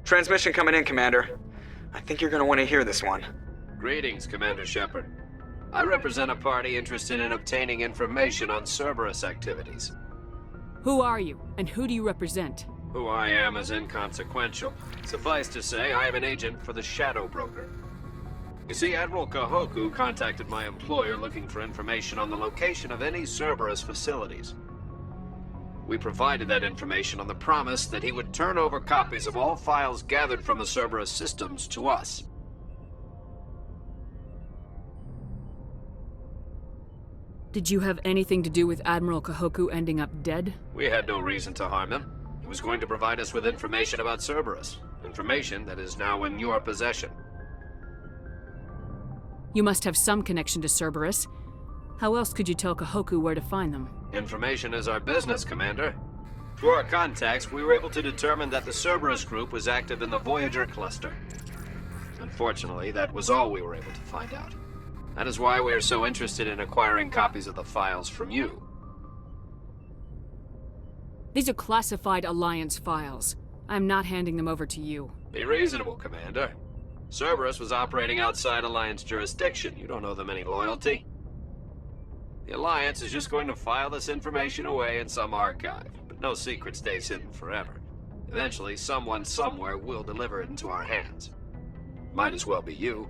Transmission coming in, Commander. I think you're gonna want to hear this one. Greetings, Commander Shepard. I represent a party interested in obtaining information on Cerberus activities. Who are you, and who do you represent? Who I am is inconsequential. Suffice to say, I am an agent for the Shadow Broker. You see, Admiral Kahoku contacted my employer looking for information on the location of any Cerberus facilities. We provided that information on the promise that he would turn over copies of all files gathered from the Cerberus systems to us. Did you have anything to do with Admiral Kahoku ending up dead? We had no reason to harm him. He was going to provide us with information about Cerberus. Information that is now in your possession. You must have some connection to Cerberus. How else could you tell Kahoku where to find them? Information is our business, Commander. Through our contacts, we were able to determine that the Cerberus group was active in the Voyager cluster. Unfortunately, that was all we were able to find out. That is why we are so interested in acquiring copies of the files from you. These are classified Alliance files. I'm not handing them over to you. Be reasonable, Commander. Cerberus was operating outside Alliance jurisdiction. You don't owe them any loyalty. The Alliance is just going to file this information away in some archive, but no secret stays hidden forever. Eventually, someone somewhere will deliver it into our hands. Might as well be you.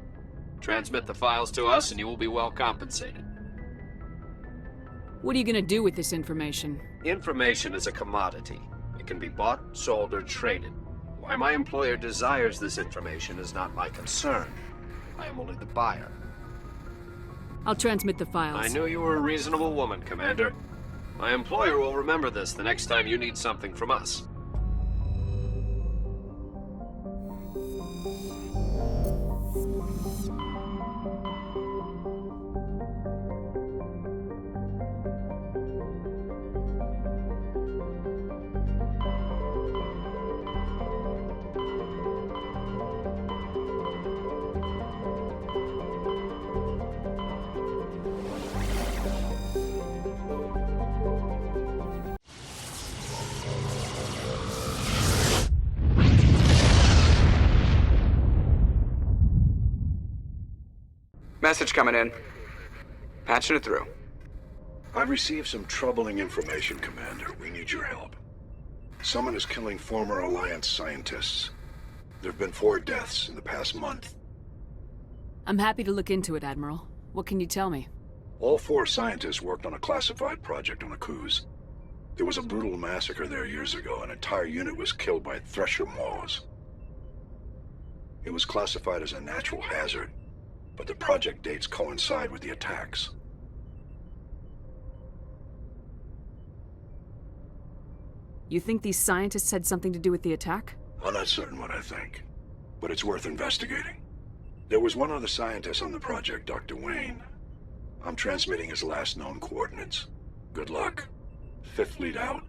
Transmit the files to us and you will be well compensated. What are you gonna do with this information? Information is a commodity. It can be bought, sold, or traded. Why my employer desires this information is not my concern. I am only the buyer. I'll transmit the files. I knew you were a reasonable woman, Commander. My employer will remember this the next time you need something from us. Message coming in. Patching it through. I've received some troubling information, Commander. We need your help. Someone is killing former Alliance scientists. There have been 4 deaths in the past month. I'm happy to look into it, Admiral. What can you tell me? All 4 scientists worked on a classified project on Akuz. There was a brutal massacre there years ago. An entire unit was killed by Thresher Maws. It was classified as a natural hazard, but the project dates coincide with the attacks. You think these scientists had something to do with the attack? I'm not certain what I think, but it's worth investigating. There was one other scientist on the project, Dr. Wayne. I'm transmitting his last known coordinates. Good luck. Fifth Fleet out.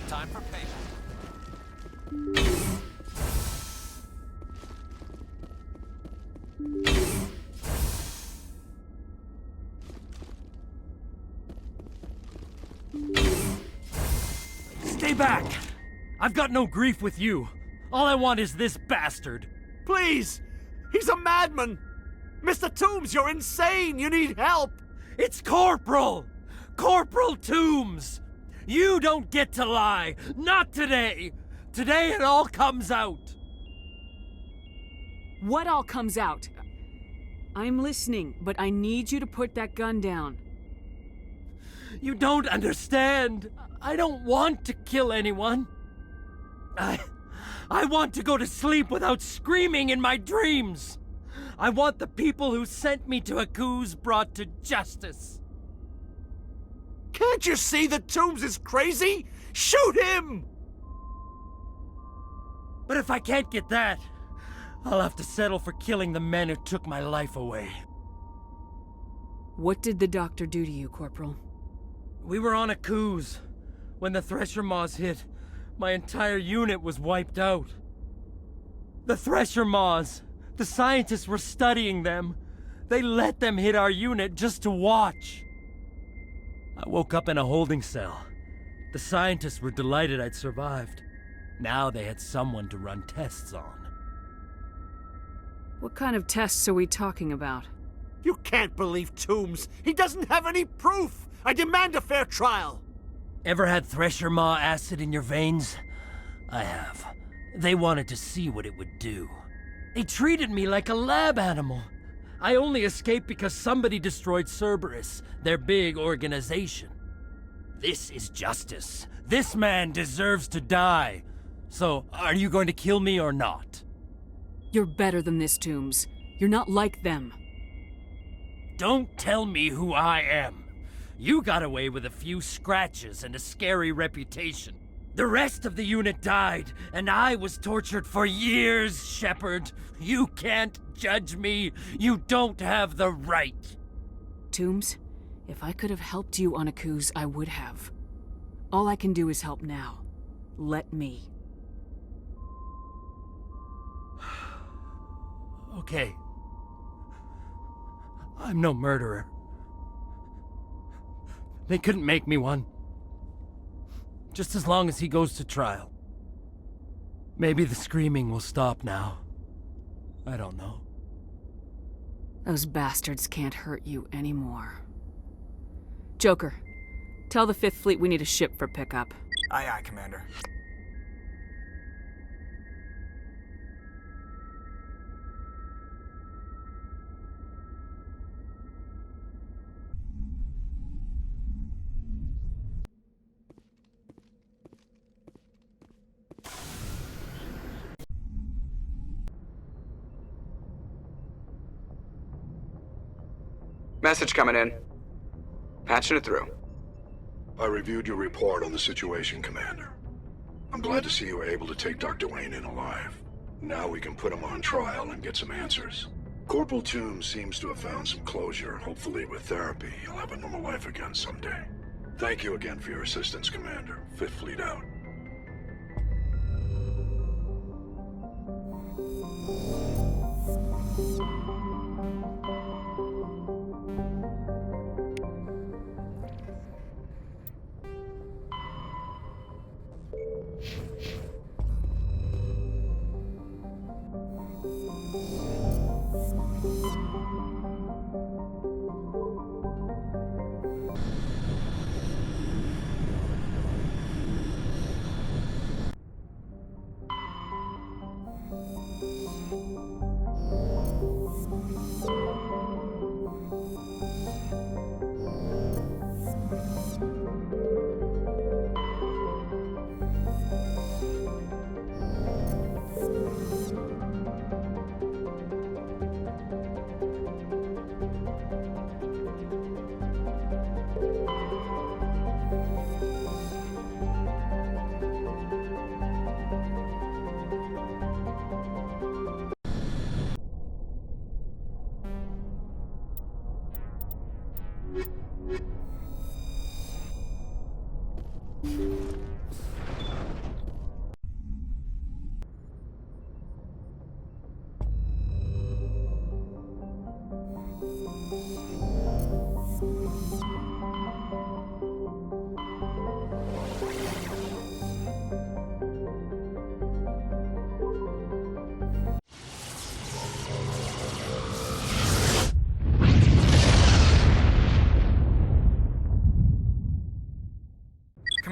Time for payment. Stay back! I've got no grief with you. All I want is this bastard. Please! He's a madman! Mr. Toombs, you're insane! You need help! It's Corporal! Corporal Toombs! You don't get to lie! Not today! Today it all comes out! What all comes out? I'm listening, but I need you to put that gun down. You don't understand! I don't want to kill anyone. I want to go to sleep without screaming in my dreams! I want the people who sent me to Akuz brought to justice. Can't you see that Toombs is crazy? Shoot him! But if I can't get that, I'll have to settle for killing the men who took my life away. What did the doctor do to you, Corporal? We were on Akuz. When the Thresher Maws hit, my entire unit was wiped out. The Thresher Maws, the scientists were studying them. They let them hit our unit just to watch. I woke up in a holding cell. The scientists were delighted I'd survived. Now they had someone to run tests on. What kind of tests are we talking about? You can't believe Toombs! He doesn't have any proof! I demand a fair trial! Ever had Thresher Maw acid in your veins? I have. They wanted to see what it would do. They treated me like a lab animal. I only escaped because somebody destroyed Cerberus, their big organization. This is justice. This man deserves to die. So, are you going to kill me or not? You're better than this, Toombs. You're not like them. Don't tell me who I am. You got away with a few scratches and a scary reputation. The rest of the unit died, and I was tortured for years, Shepard. You can't judge me. You don't have the right. Toombs, if I could have helped you on Akuz, I would have. All I can do is help now. Let me. Okay. I'm no murderer. They couldn't make me one. Just as long as he goes to trial. Maybe the screaming will stop now. I don't know. Those bastards can't hurt you anymore. Joker, tell the 5th Fleet we need a ship for pickup. Aye, aye, Commander. Message coming in. Patching it through. I reviewed your report on the situation, Commander. I'm glad to see you were able to take Dr. Wayne in alive. Now we can put him on trial and get some answers. Corporal Toombs seems to have found some closure. Hopefully with therapy, he'll have a normal life again someday. Thank you again for your assistance, Commander. Fifth Fleet out.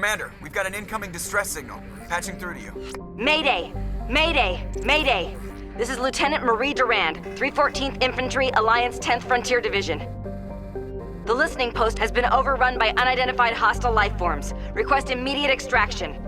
Commander, we've got an incoming distress signal. Patching through to you. Mayday! Mayday! Mayday! This is Lieutenant Marie Durand, 314th Infantry, Alliance 10th Frontier Division. The listening post has been overrun by unidentified hostile life forms. Request immediate extraction.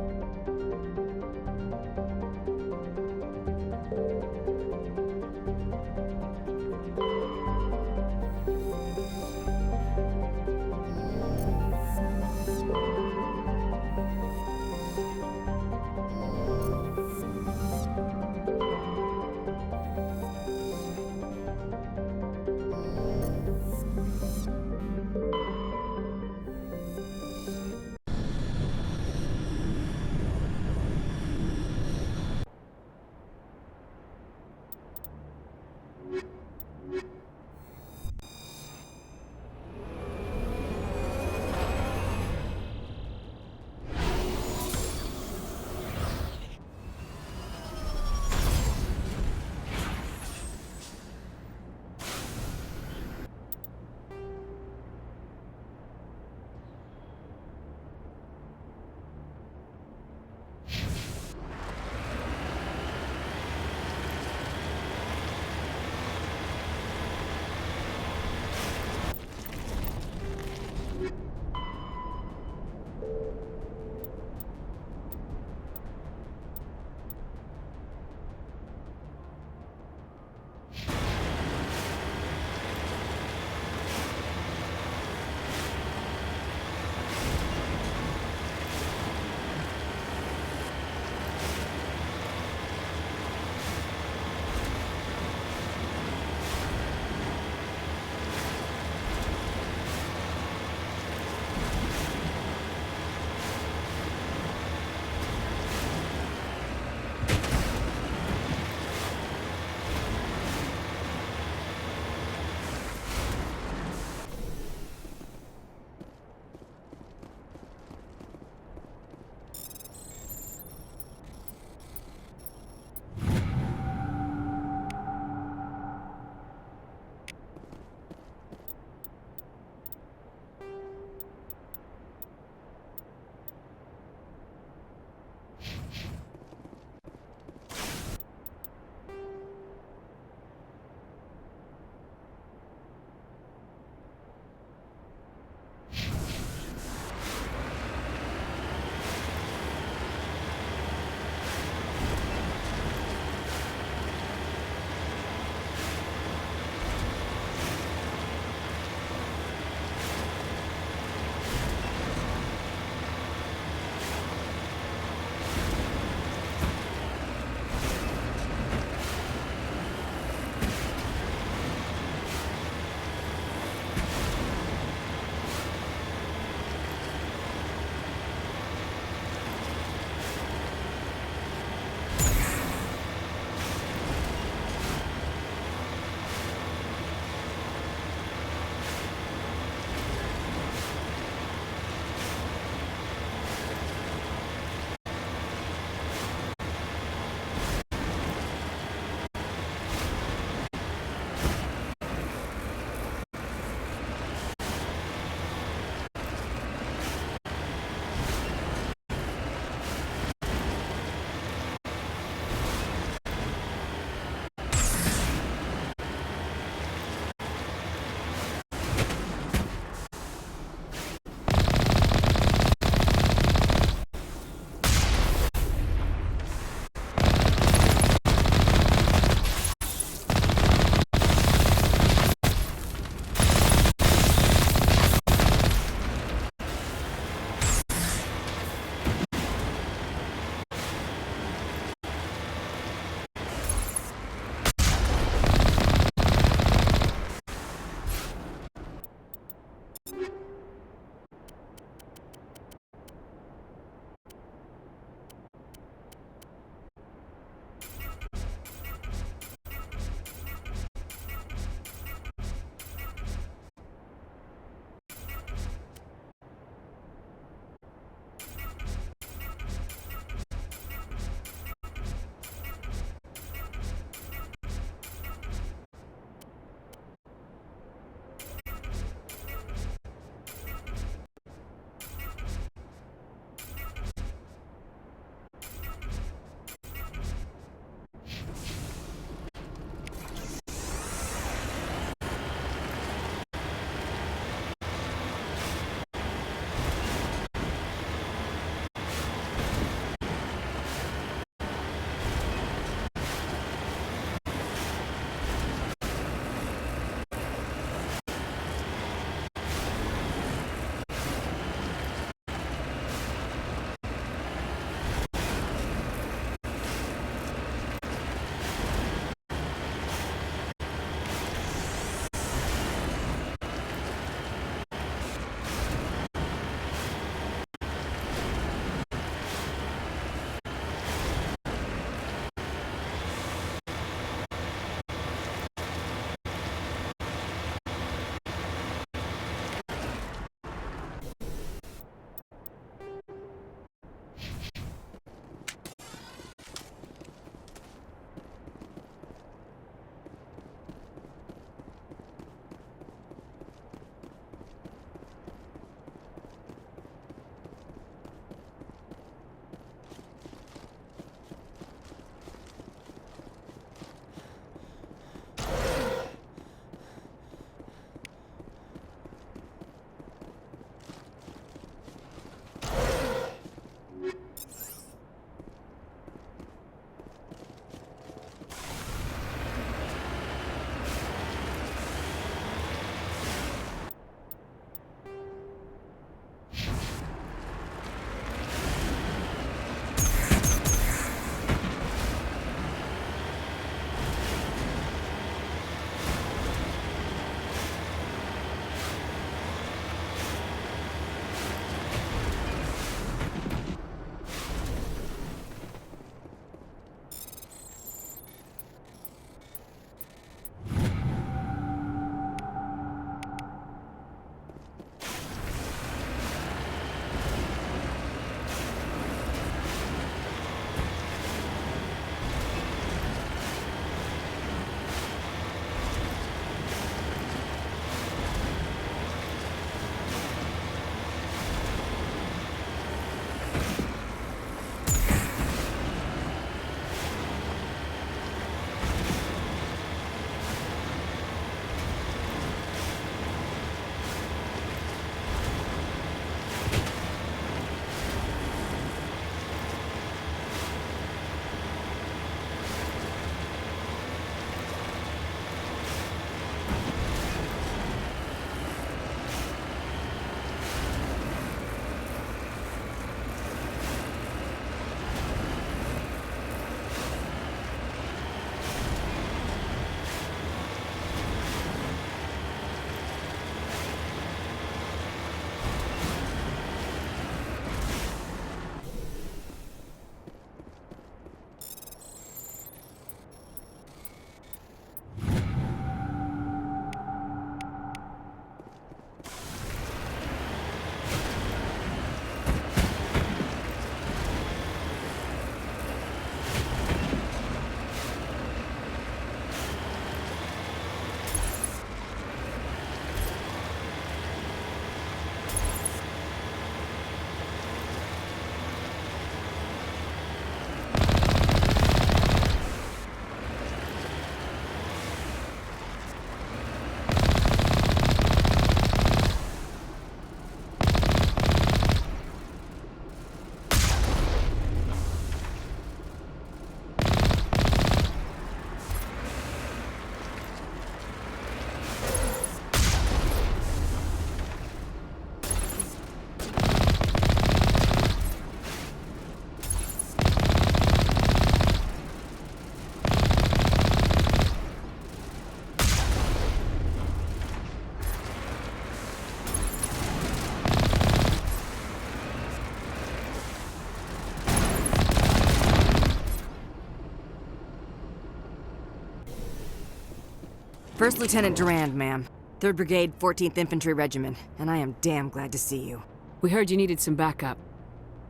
First Lieutenant Durand, ma'am. 3rd Brigade, 14th Infantry Regiment, and I am damn glad to see you. We heard you needed some backup.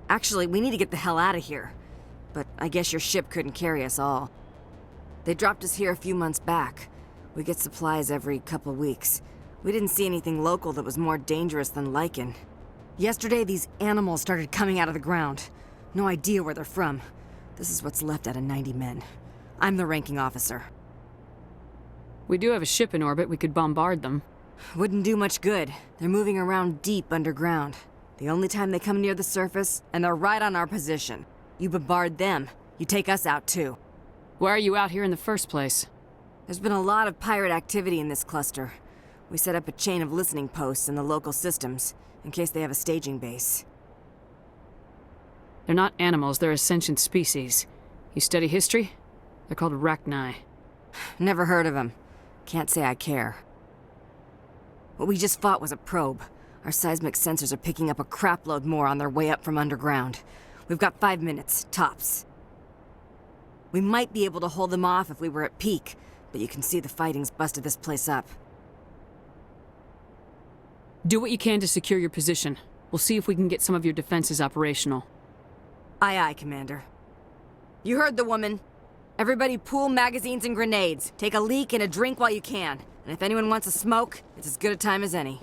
Actually, we need to get the hell out of here. But I guess your ship couldn't carry us all. They dropped us here a few months back. We get supplies every couple weeks. We didn't see anything local that was more dangerous than lichen. Yesterday, these animals started coming out of the ground. No idea where they're from. This is what's left out of 90 men. I'm the ranking officer. We do have a ship in orbit. We could bombard them. Wouldn't do much good. They're moving around deep underground. The only time they come near the surface, and they're right on our position. You bombard them, you take us out too. Why are you out here in the first place? There's been a lot of pirate activity in this cluster. We set up a chain of listening posts in the local systems, in case they have a staging base. They're not animals, they're a sentient species. You study history? They're called Rachni. Never heard of them. Can't say I care. What we just fought was a probe. Our seismic sensors are picking up a crapload more on their way up from underground. We've got 5 minutes, tops. We might be able to hold them off if we were at peak, but you can see the fighting's busted this place up. Do what you can to secure your position. We'll see if we can get some of your defenses operational. Aye, aye, Commander. You heard the woman. Everybody pool magazines and grenades. Take a leak and a drink while you can. And if anyone wants a smoke, it's as good a time as any.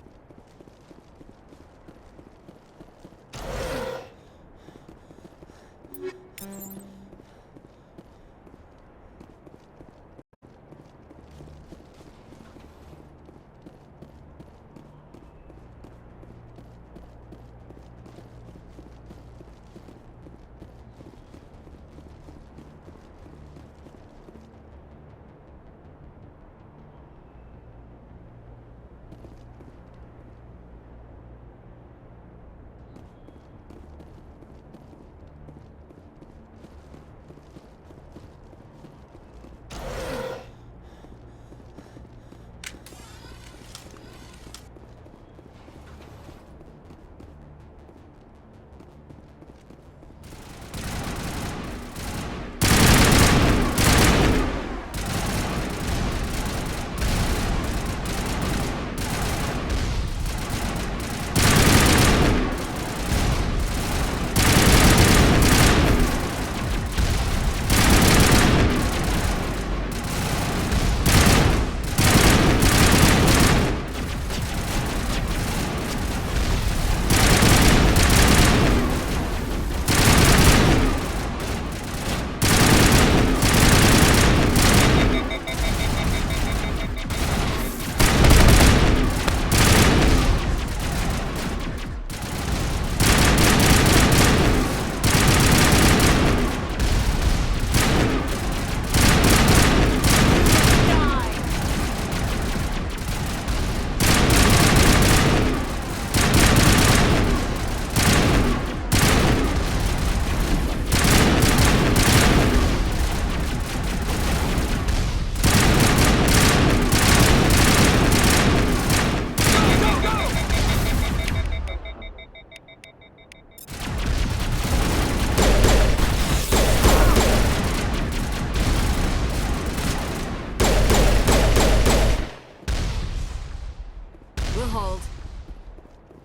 We'll hold.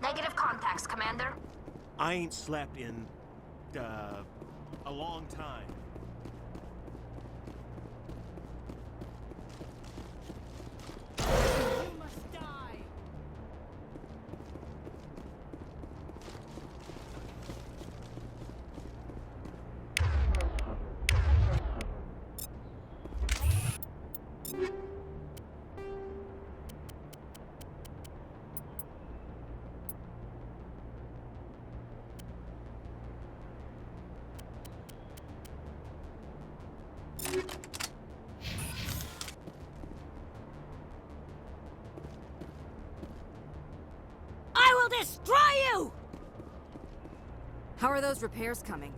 Negative contacts, Commander. I ain't slept in, a long time. You must die! I will destroy you! How are those repairs coming?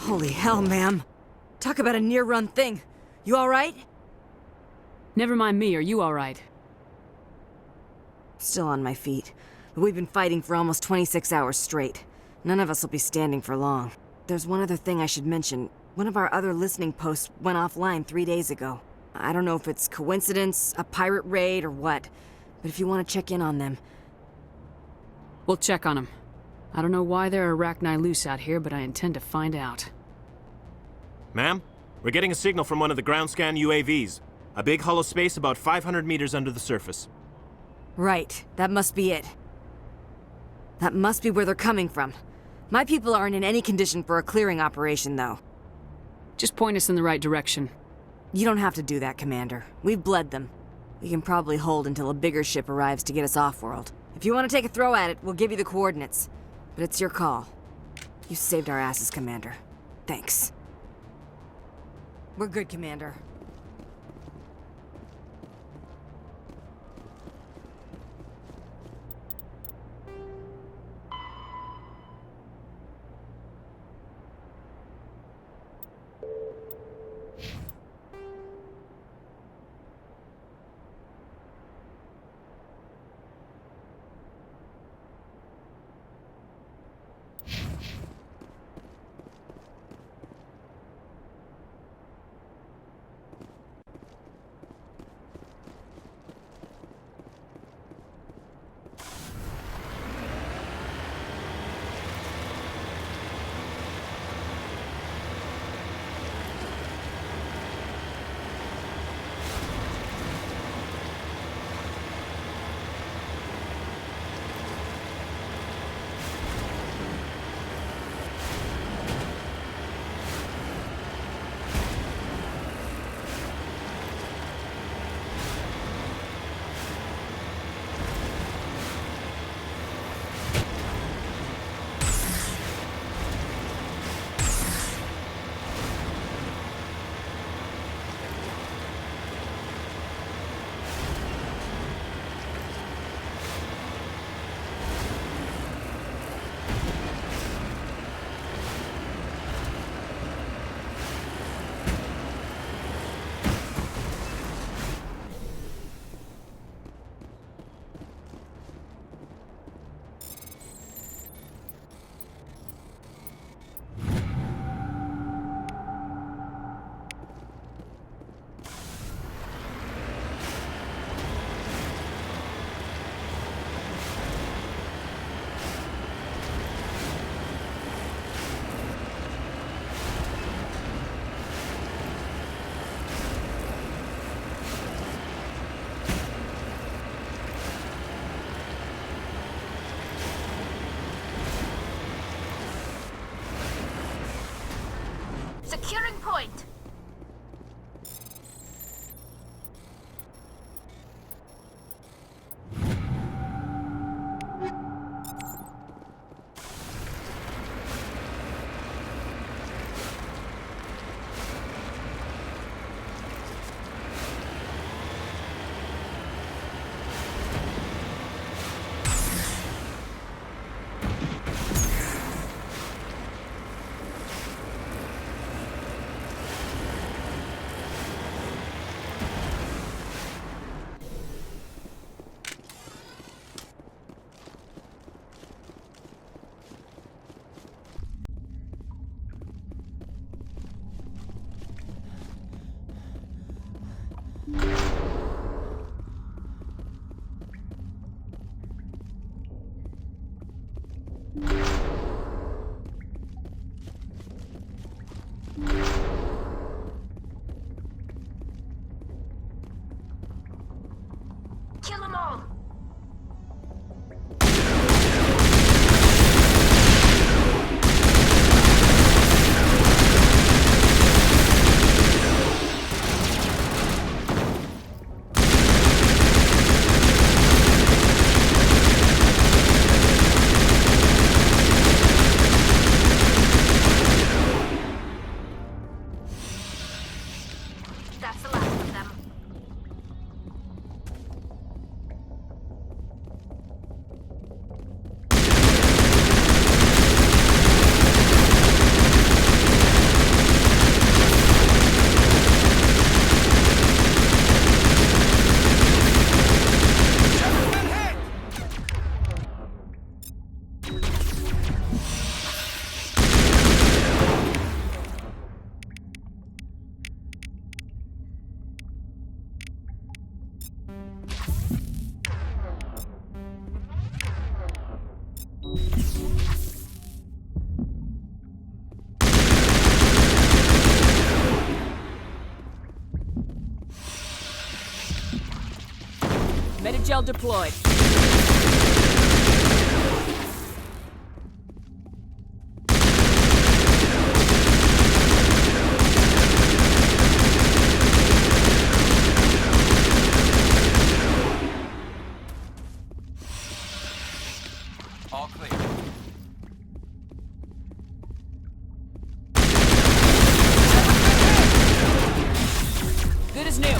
Holy hell, ma'am. Talk about a near-run thing. You alright? Never mind me, are you alright? Still on my feet. But we've been fighting for almost 26 hours straight. None of us will be standing for long. There's one other thing I should mention. One of our other listening posts went offline 3 days ago. I don't know if it's coincidence, a pirate raid, or what. But if you want to check in on them... We'll check on them. I don't know why there are arachni loose out here, but I intend to find out. Ma'am, we're getting a signal from one of the ground scan UAVs. A big hollow space about 500 meters under the surface. Right, that must be it. That must be where they're coming from. My people aren't in any condition for a clearing operation, though. Just point us in the right direction. You don't have to do that, Commander. We've bled them. We can probably hold until a bigger ship arrives to get us off-world. If you want to take a throw at it, we'll give you the coordinates. But it's your call. You saved our asses, Commander. Thanks. We're good, Commander. Securing point. Antigel deployed. All clear. Good as new.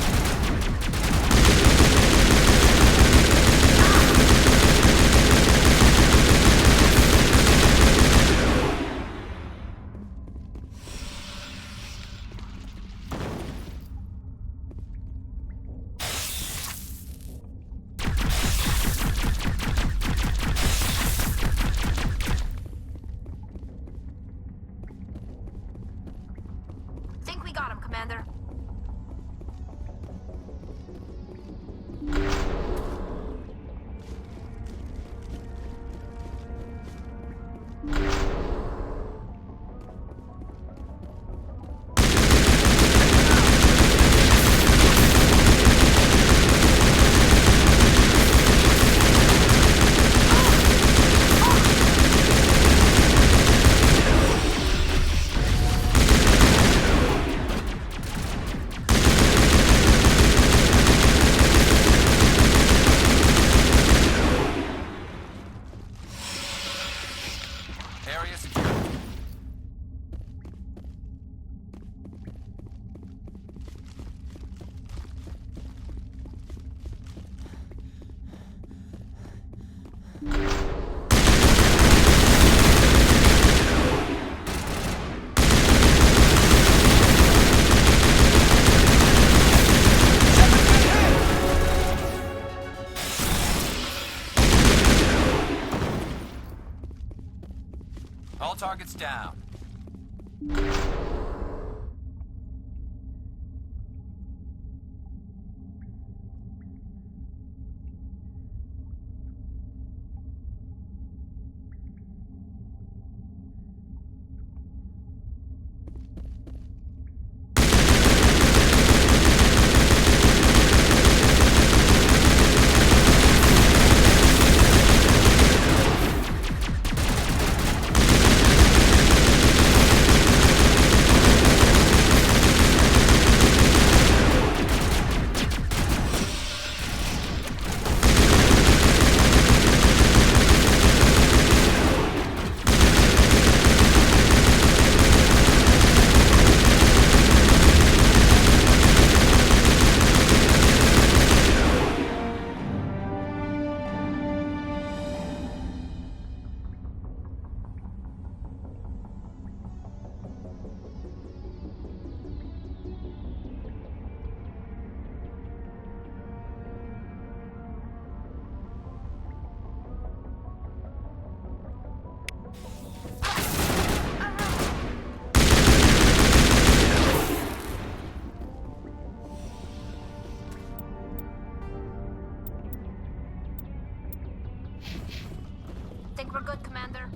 Think we got him, Commander. Area secure. All targets down. Think we're good, Commander.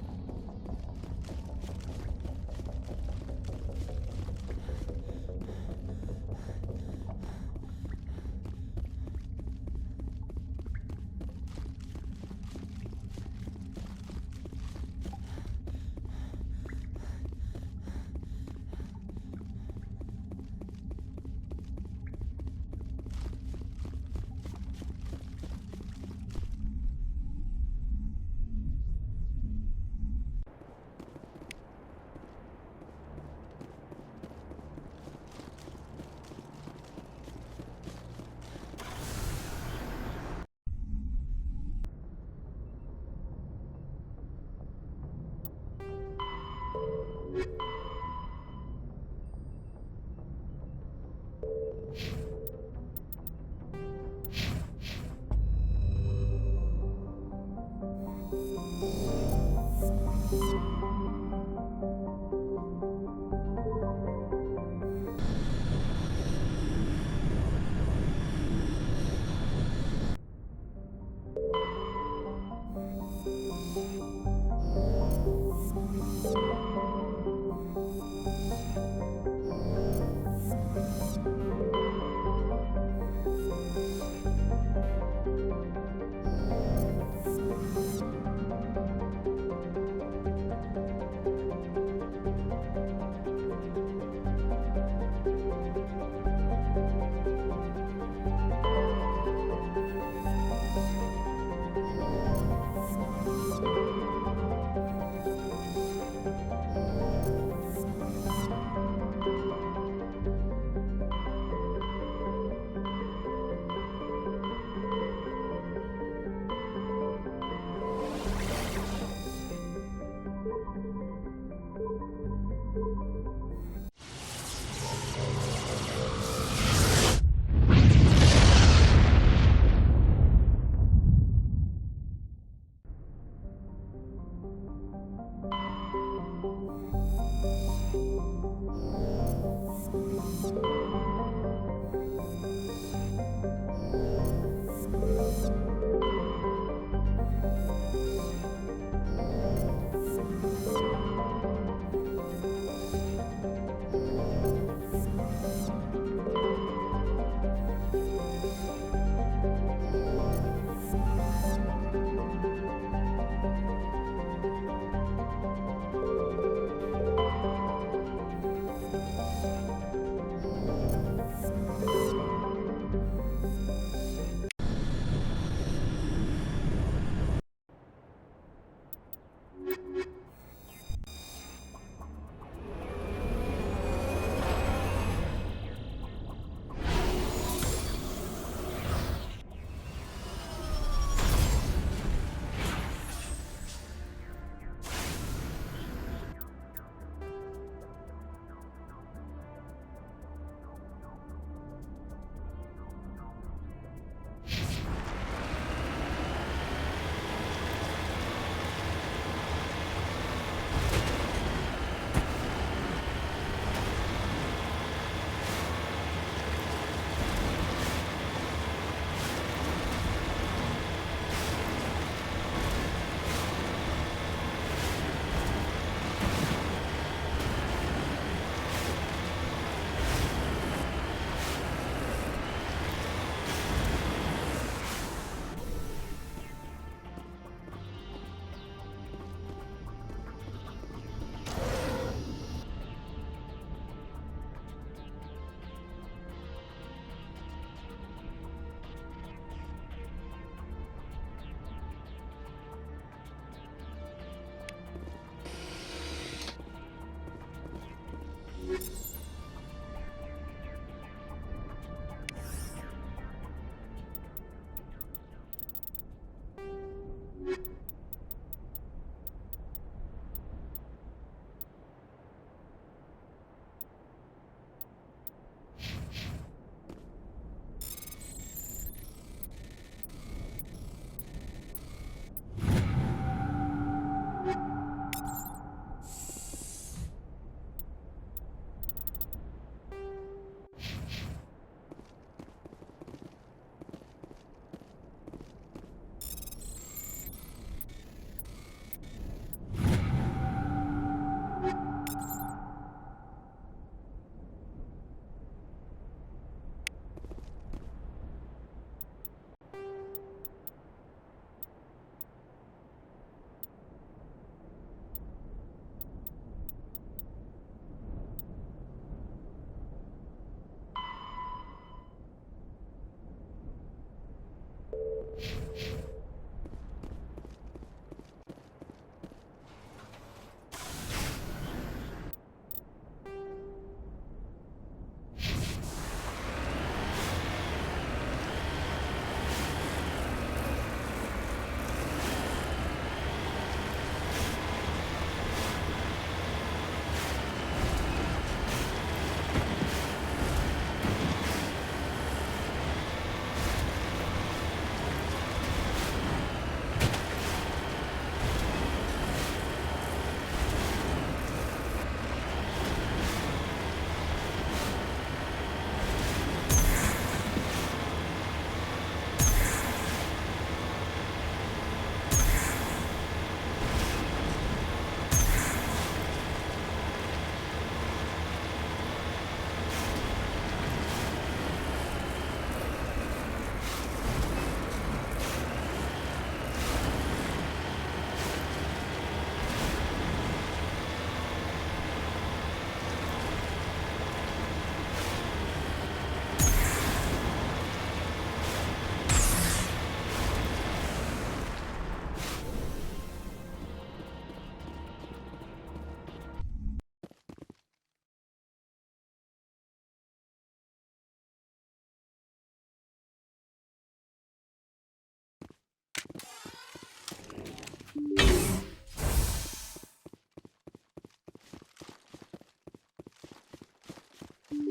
They're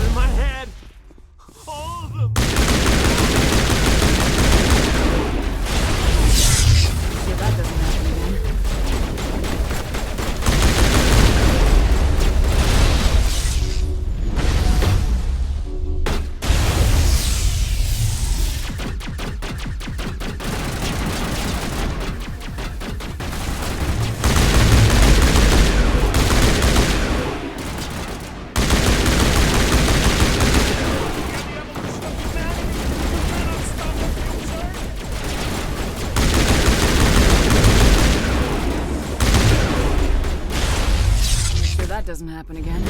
in my head! All of them! Yeah, that doesn't happen again. Make sure that doesn't happen again.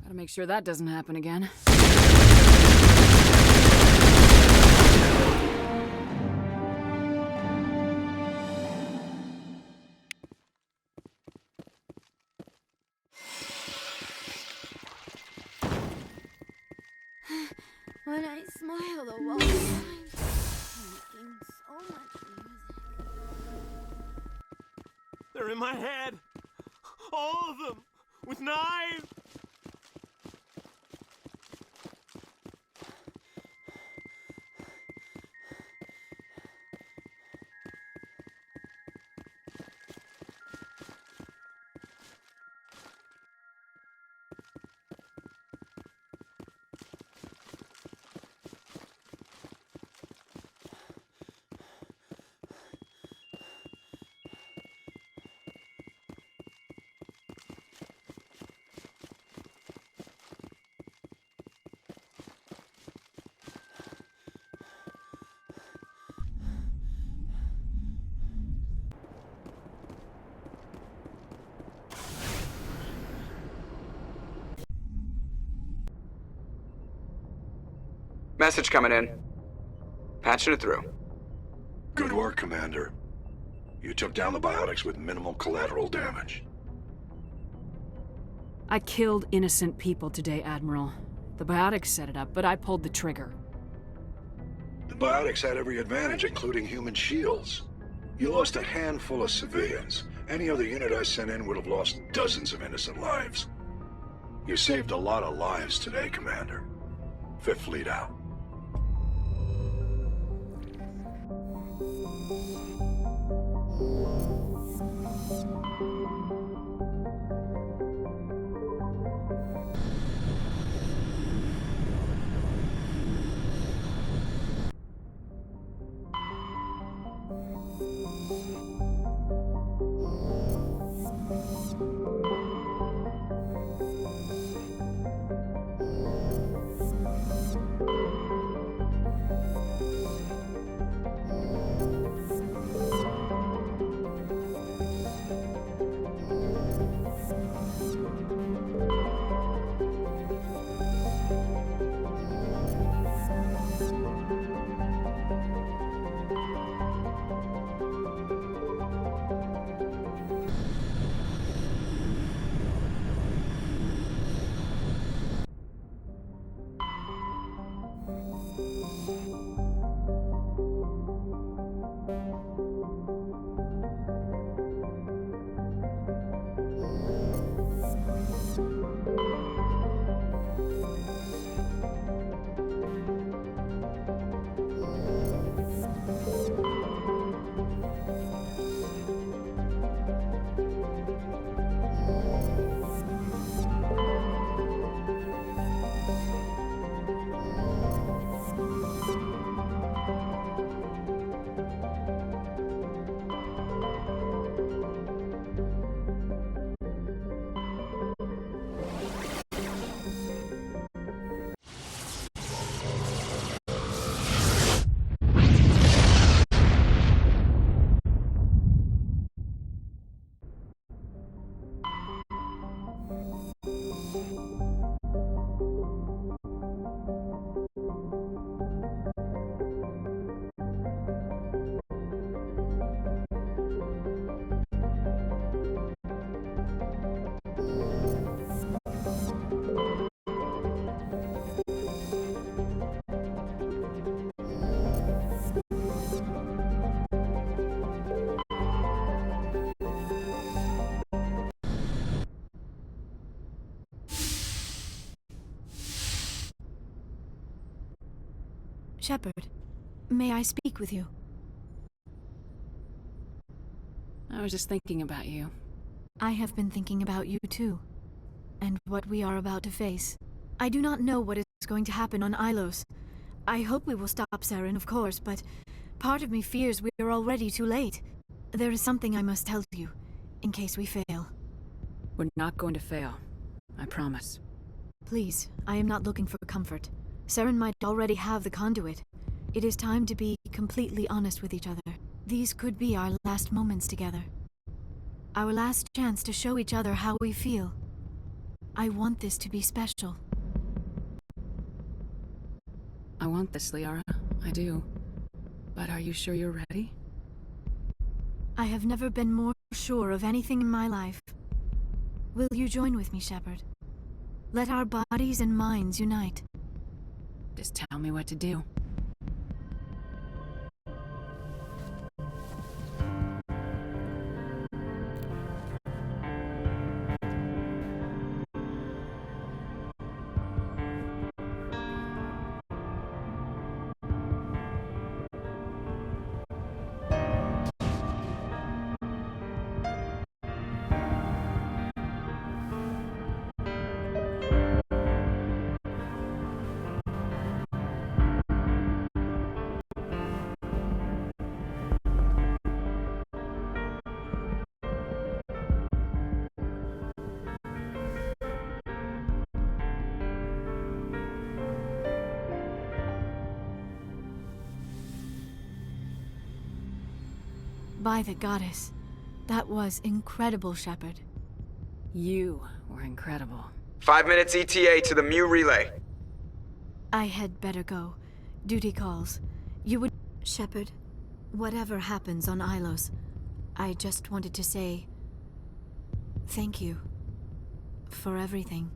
Gotta make sure that doesn't happen again. When I smile, the walls shine, making so much music. They're in my head! All of them! With knives! Message coming in. Patching it through. Good work, Commander. You took down the biotics with minimal collateral damage. I killed innocent people today, Admiral. The biotics set it up, but I pulled the trigger. The biotics had every advantage, including human shields. You lost a handful of civilians. Any other unit I sent in would have lost dozens of innocent lives. You saved a lot of lives today, Commander. Fifth Fleet out. Shepard, may I speak with you? I was just thinking about you. I have been thinking about you too, and what we are about to face. I do not know what is going to happen on Ilos. I hope we will stop Saren, of course, but part of me fears we are already too late. There is something I must tell you, in case we fail. We're not going to fail. I promise. Please, I am not looking for comfort. Saren might already have the conduit. It is time to be completely honest with each other. These could be our last moments together. Our last chance to show each other how we feel. I want this to be special. I want this, Liara. I do. But are you sure you're ready? I have never been more sure of anything in my life. Will you join with me, Shepard? Let our bodies and minds unite. Just tell me what to do. By the goddess. That was incredible, Shepard. You were incredible. 5 minutes ETA to the Mu relay. I had better go. Duty calls. You would... Shepard, whatever happens on Ilos, I just wanted to say... thank you. For everything.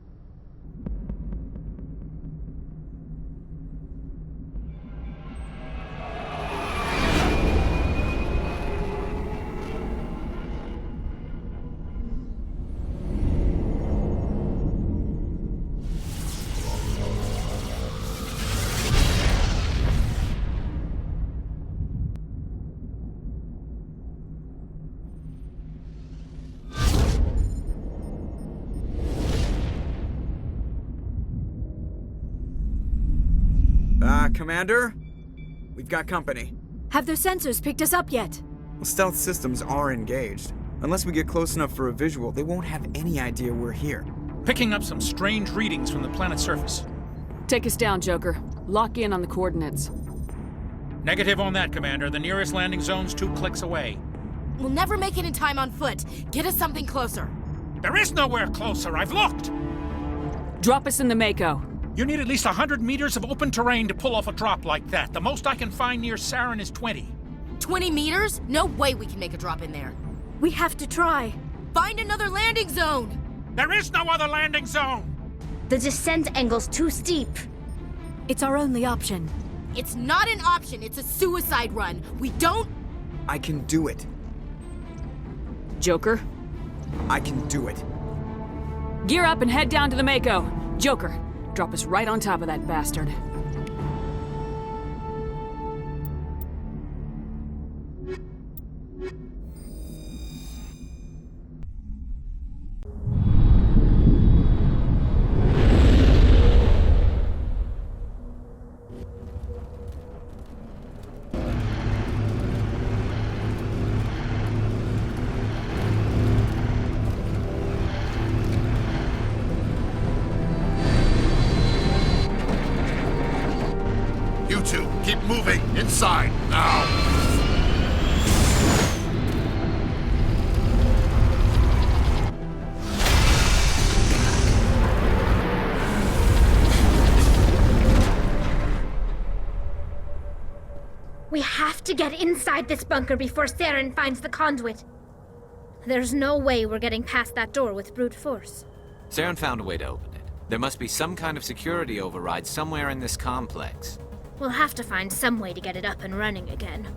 Commander? We've got company. Have their sensors picked us up yet? Well, stealth systems are engaged. Unless we get close enough for a visual, they won't have any idea we're here. Picking up some strange readings from the planet's surface. Take us down, Joker. Lock in on the coordinates. Negative on that, Commander. The nearest landing zone's 2 clicks away. We'll never make it in time on foot. Get us something closer. There is nowhere closer. I've looked. Drop us in the Mako. You need at least 100 meters of open terrain to pull off a drop like that. The most I can find near Saren is 20. 20 meters? No way we can make a drop in there. We have to try. Find another landing zone! There is no other landing zone! The descent angle's too steep. It's our only option. It's not an option, it's a suicide run. We don't... I can do it. Joker? I can do it. Gear up and head down to the Mako. Joker, drop us right on top of that bastard. You two, keep moving! Inside, now! We have to get inside this bunker before Saren finds the conduit. There's no way we're getting past that door with brute force. Saren found a way to open it. There must be some kind of security override somewhere in this complex. We'll have to find some way to get it up and running again.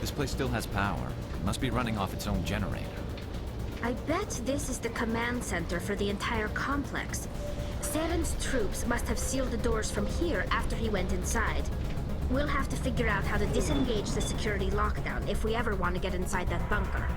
This place still has power. It must be running off its own generator. I bet this is the command center for the entire complex. Saren's troops must have sealed the doors from here after he went inside. We'll have to figure out how to disengage the security lockdown if we ever want to get inside that bunker.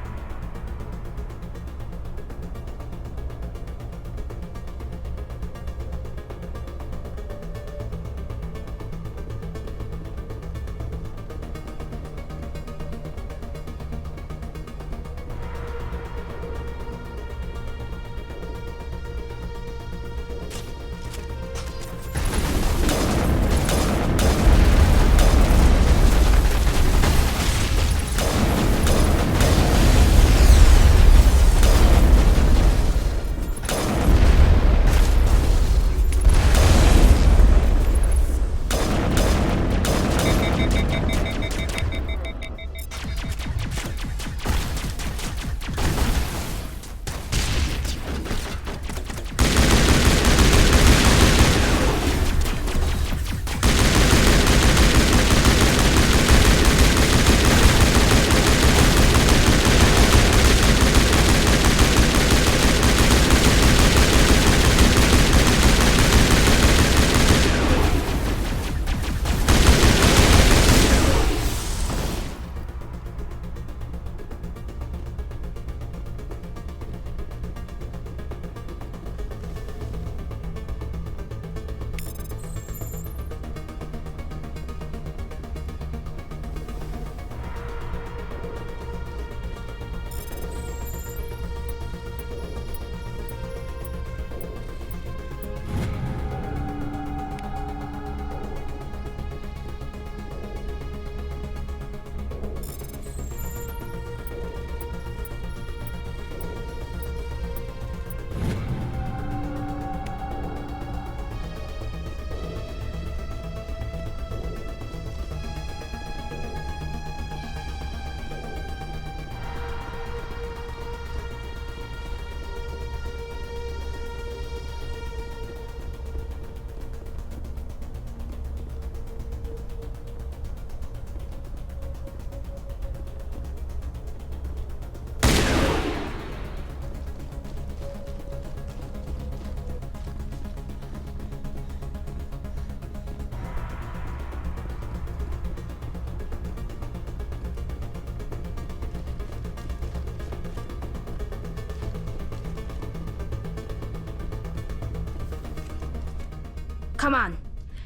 Come on.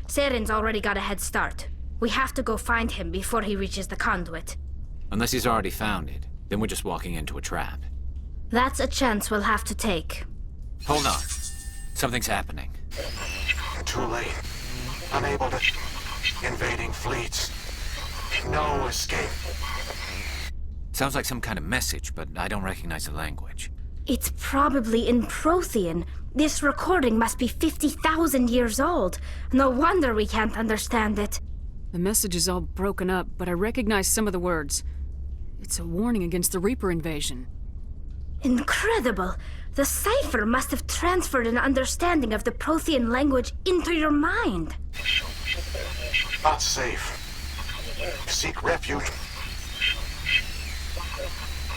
Saren's already got a head start. We have to go find him before he reaches the conduit. Unless he's already found it, then we're just walking into a trap. That's a chance we'll have to take. Hold on. Something's happening. Too late. Unable to... Invading fleets. No escape. Sounds like some kind of message, but I don't recognize the language. It's probably in Prothean. This recording must be 50,000 years old. No wonder we can't understand it. The message is all broken up, but I recognize some of the words. It's a warning against the Reaper invasion. Incredible! The cipher must have transferred an understanding of the Prothean language into your mind. Not safe. Seek refuge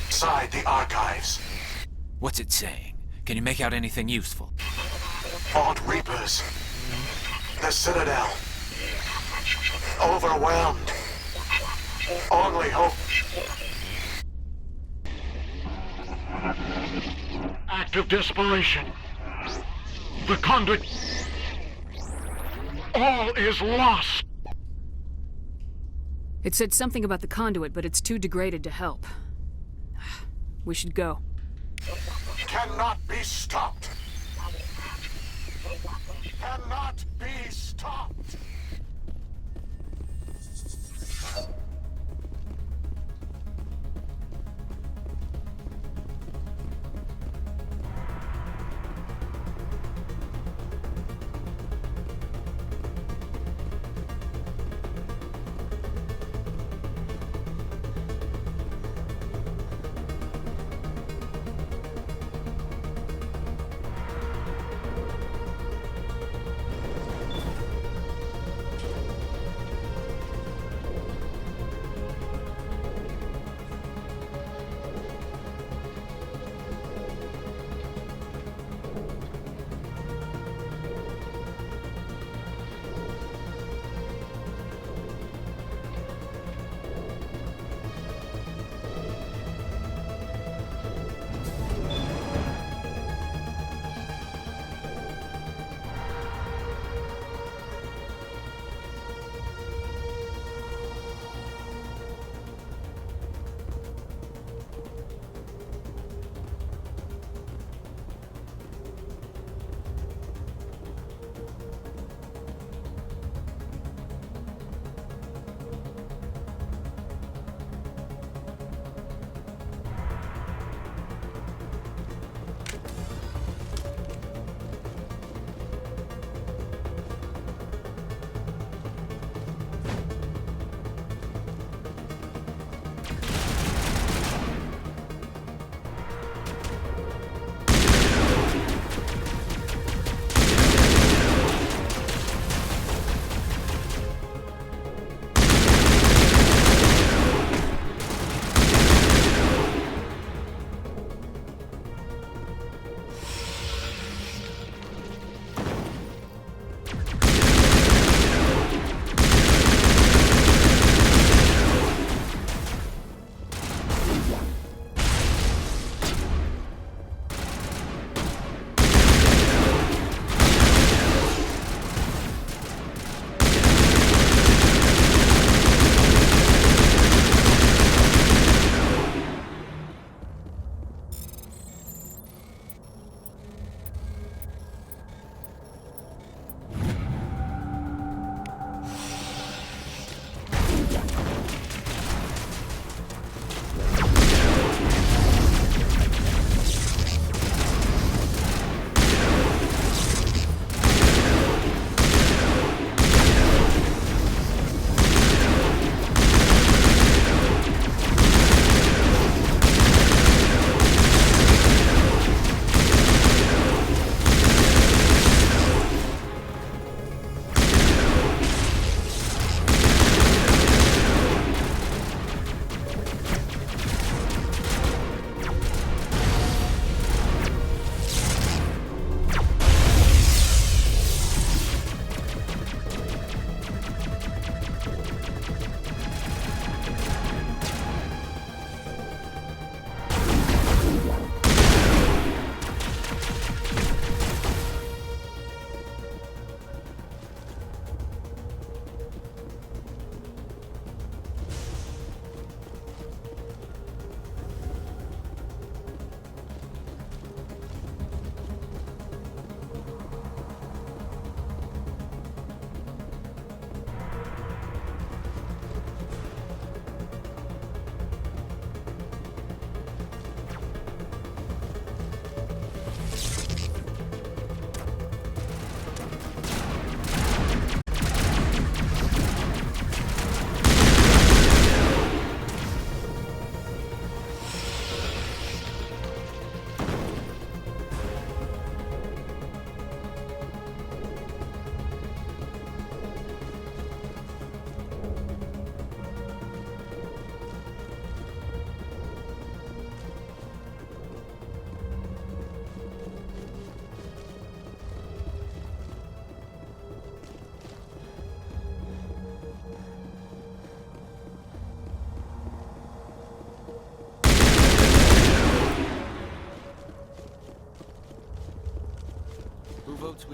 inside the archives. What's it saying? Can you make out anything useful? Fought Reapers. The Citadel. Overwhelmed. Only hope. Act of desperation. The conduit. All is lost. It said something about the conduit, but it's too degraded to help. We should go. Cannot be stopped. Cannot be stopped.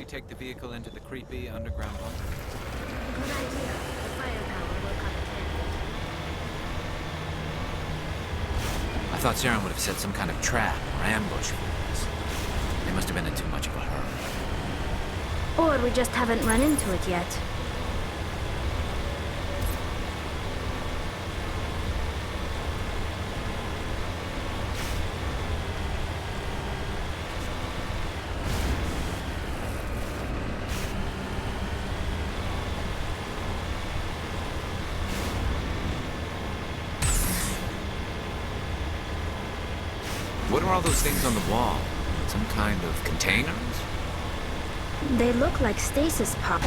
take the vehicle into the creepy underground bunker? Good idea. The firepower will come in handy. I thought Saren would have set some kind of trap or ambush for us. They must have been in too much of a hurry. Or we just haven't run into it yet. What are all those things on the wall? Some kind of containers? They look like stasis pods.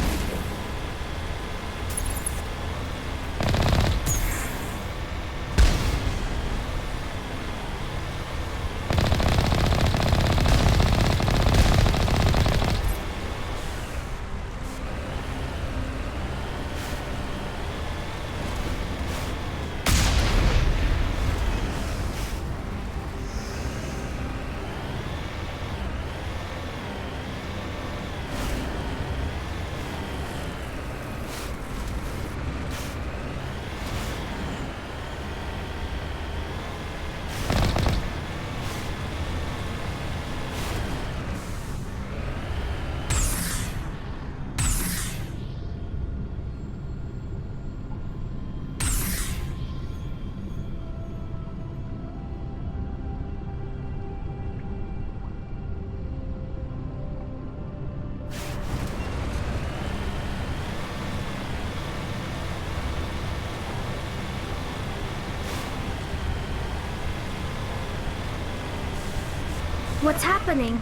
What's happening?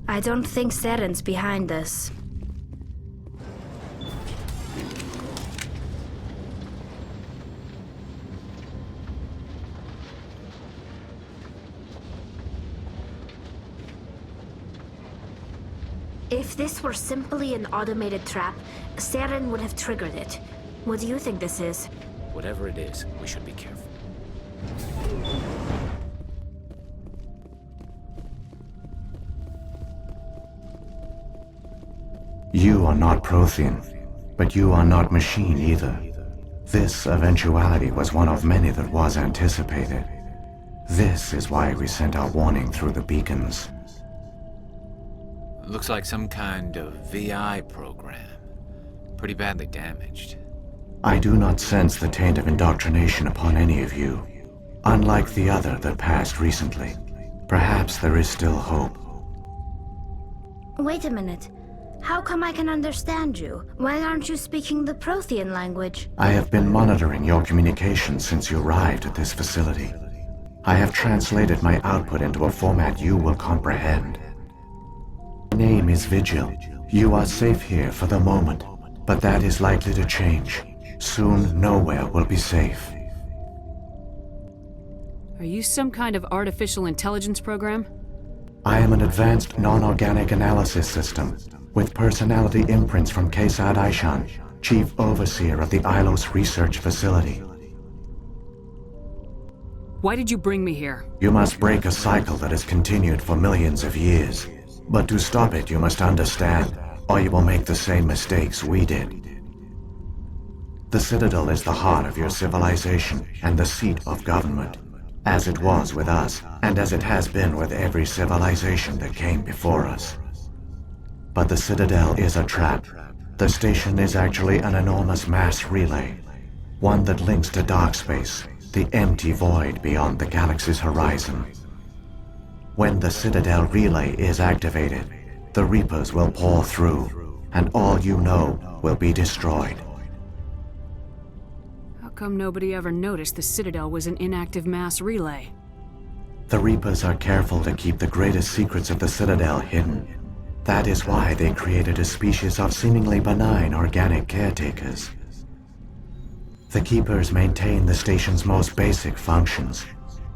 I don't think Saren's behind this. If this were simply an automated trap, Saren would have triggered it. What do you think this is? Whatever it is, we should be careful. You are not Prothean, but you are not machine either. This eventuality was one of many that was anticipated. This is why we sent our warning through the beacons. Looks like some kind of VI program. Pretty badly damaged. I do not sense the taint of indoctrination upon any of you. Unlike the other that passed recently, perhaps there is still hope. Wait a minute. How come I can understand you? Why aren't you speaking the Prothean language? I have been monitoring your communications since you arrived at this facility. I have translated my output into a format you will comprehend. My name is Vigil. You are safe here for the moment, but that is likely to change. Soon, nowhere will be safe. Are you some kind of artificial intelligence program? I am an advanced non-organic analysis system, with personality imprints from Kesad Aishan, Chief Overseer of the Ilos Research Facility. Why did you bring me here? You must break a cycle that has continued for millions of years. But to stop it, you must understand, or you will make the same mistakes we did. The Citadel is the heart of your civilization and the seat of government, as it was with us, and as it has been with every civilization that came before us. But the Citadel is a trap. The station is actually an enormous mass relay, one that links to dark space, the empty void beyond the galaxy's horizon. When the Citadel relay is activated, the Reapers will pour through, and all you know will be destroyed. How come nobody ever noticed the Citadel was an inactive mass relay? The Reapers are careful to keep the greatest secrets of the Citadel hidden. That is why they created a species of seemingly benign organic caretakers. The Keepers maintain the station's most basic functions.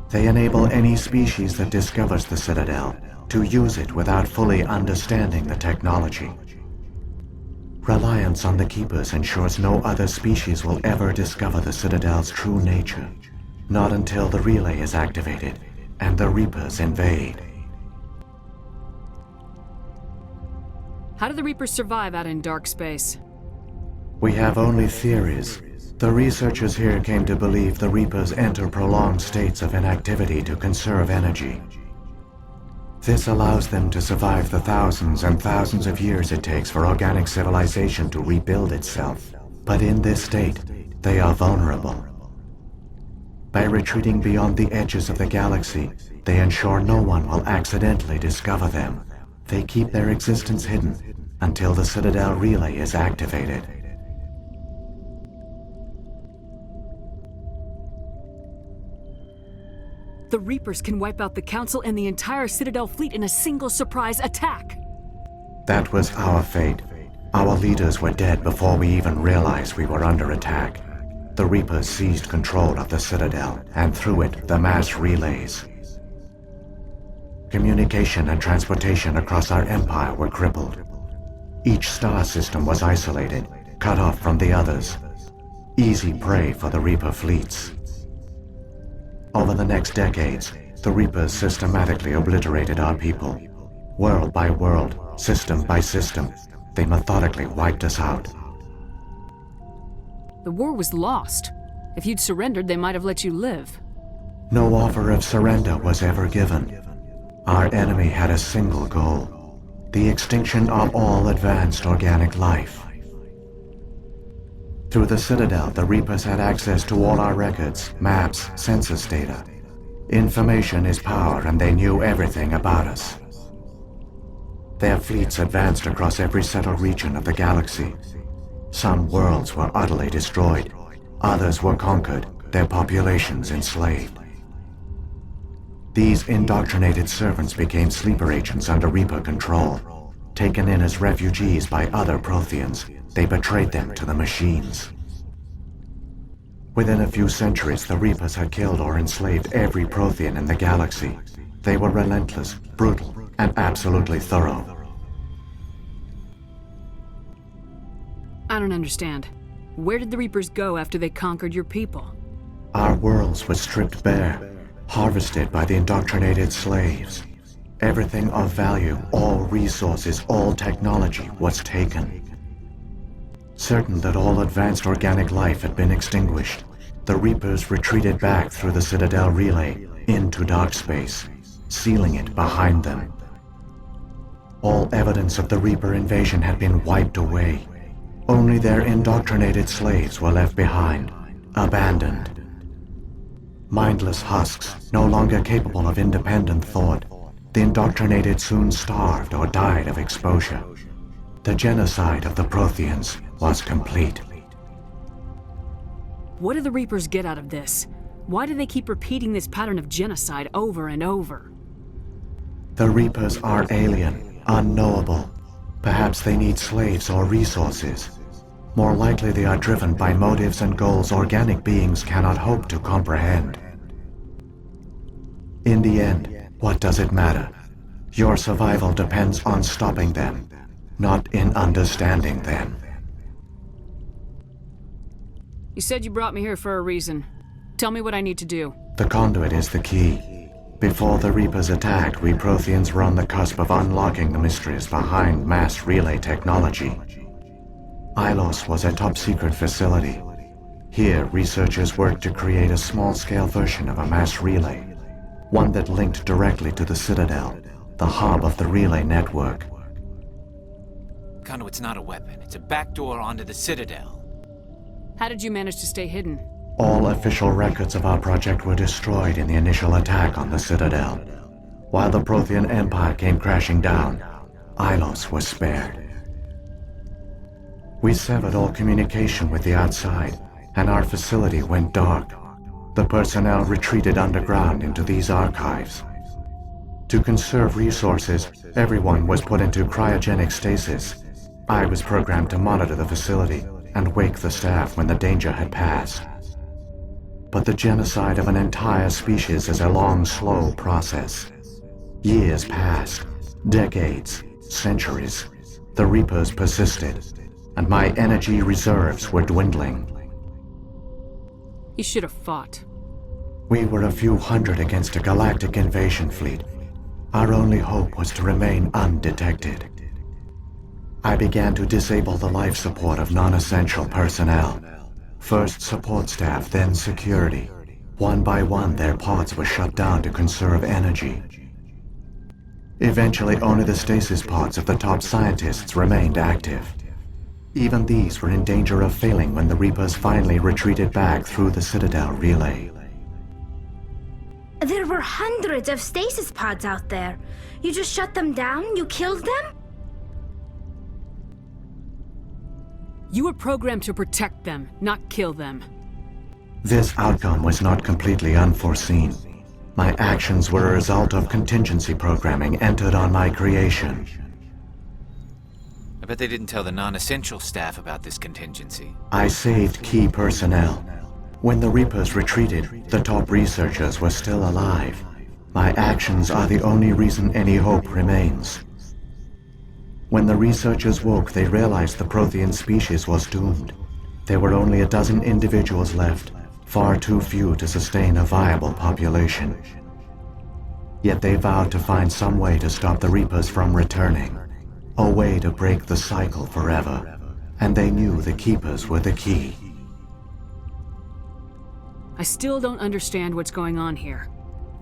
They enable any species that discovers the Citadel to use it without fully understanding the technology. Reliance on the Keepers ensures no other species will ever discover the Citadel's true nature, not until the relay is activated and the Reapers invade. How do the Reapers survive out in dark space? We have only theories. The researchers here came to believe the Reapers enter prolonged states of inactivity to conserve energy. This allows them to survive the thousands and thousands of years it takes for organic civilization to rebuild itself. But in this state, they are vulnerable. By retreating beyond the edges of the galaxy, they ensure no one will accidentally discover them. They keep their existence hidden until the Citadel relay is activated. The Reapers can wipe out the Council and the entire Citadel fleet in a single surprise attack. That was our fate. Our leaders were dead before we even realized we were under attack. The Reapers seized control of the Citadel, and through it, the mass relays. Communication and transportation across our empire were crippled. Each star system was isolated, cut off from the others. Easy prey for the Reaper fleets. Over the next decades, the Reapers systematically obliterated our people. World by world, system by system, they methodically wiped us out. The war was lost. If you'd surrendered, they might have let you live. No offer of surrender was ever given. Our enemy had a single goal: the extinction of all advanced organic life. Through the Citadel, the Reapers had access to all our records, maps, census data. Information is power, and they knew everything about us. Their fleets advanced across every settled region of the galaxy. Some worlds were utterly destroyed. Others were conquered, their populations enslaved. These indoctrinated servants became sleeper agents under Reaper control. Taken in as refugees by other Protheans, they betrayed them to the machines. Within a few centuries, the Reapers had killed or enslaved every Prothean in the galaxy. They were relentless, brutal, and absolutely thorough. I don't understand. Where did the Reapers go after they conquered your people? Our worlds were stripped bare, harvested by the indoctrinated slaves. Everything of value, all resources, all technology was taken. Certain that all advanced organic life had been extinguished, the Reapers retreated back through the Citadel relay into dark space, sealing it behind them. All evidence of the Reaper invasion had been wiped away. Only their indoctrinated slaves were left behind, abandoned. Mindless husks, no longer capable of independent thought, the indoctrinated soon starved or died of exposure. The genocide of the Protheans was complete. What do the Reapers get out of this? Why do they keep repeating this pattern of genocide over and over? The Reapers are alien, unknowable. Perhaps they need slaves or resources. More likely they are driven by motives and goals organic beings cannot hope to comprehend. In the end, what does it matter? Your survival depends on stopping them, not in understanding them. You said you brought me here for a reason. Tell me what I need to do. The conduit is the key. Before the Reapers attacked, we Protheans were on the cusp of unlocking the mysteries behind mass relay technology. Ilos was a top-secret facility. Here, researchers worked to create a small-scale version of a mass relay, one that linked directly to the Citadel, the hub of the relay network. Conduit's not a weapon. It's a backdoor onto the Citadel. How did you manage to stay hidden? All official records of our project were destroyed in the initial attack on the Citadel. While the Prothean Empire came crashing down, Ilos was spared. We severed all communication with the outside, and our facility went dark. The personnel retreated underground into these archives. To conserve resources, everyone was put into cryogenic stasis. I was programmed to monitor the facility and wake the staff when the danger had passed. But the genocide of an entire species is a long, slow process. Years passed, decades, centuries. The Reapers persisted, and my energy reserves were dwindling. You should have fought. We were a few hundred against a galactic invasion fleet. Our only hope was to remain undetected. I began to disable the life support of non-essential personnel. First support staff, then security. One by one, their pods were shut down to conserve energy. Eventually, only the stasis pods of the top scientists remained active. Even these were in danger of failing when the Reapers finally retreated back through the Citadel relay. There were hundreds of stasis pods out there. You just shut them down? You killed them? You were programmed to protect them, not kill them. This outcome was not completely unforeseen. My actions were a result of contingency programming entered on my creation. I bet they didn't tell the non-essential staff about this contingency. I saved key personnel. When the Reapers retreated, the top researchers were still alive. My actions are the only reason any hope remains. When the researchers woke, they realized the Prothean species was doomed. There were only a dozen individuals left, far too few to sustain a viable population. Yet they vowed to find some way to stop the Reapers from returning, a way to break the cycle forever, and they knew the Keepers were the key. I still don't understand what's going on here.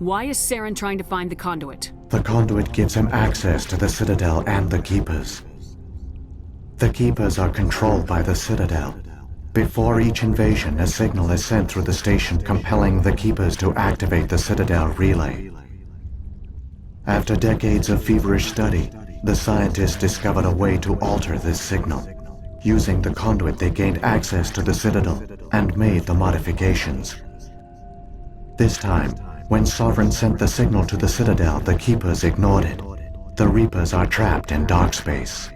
Why is Saren trying to find the conduit? The conduit gives him access to the Citadel and the Keepers. The Keepers are controlled by the Citadel. Before each invasion, a signal is sent through the station compelling the Keepers to activate the Citadel relay. After decades of feverish study, the scientists discovered a way to alter this signal. Using the conduit, they gained access to the Citadel and made the modifications. This time, when Sovereign sent the signal to the Citadel, the Keepers ignored it. The Reapers are trapped in dark space.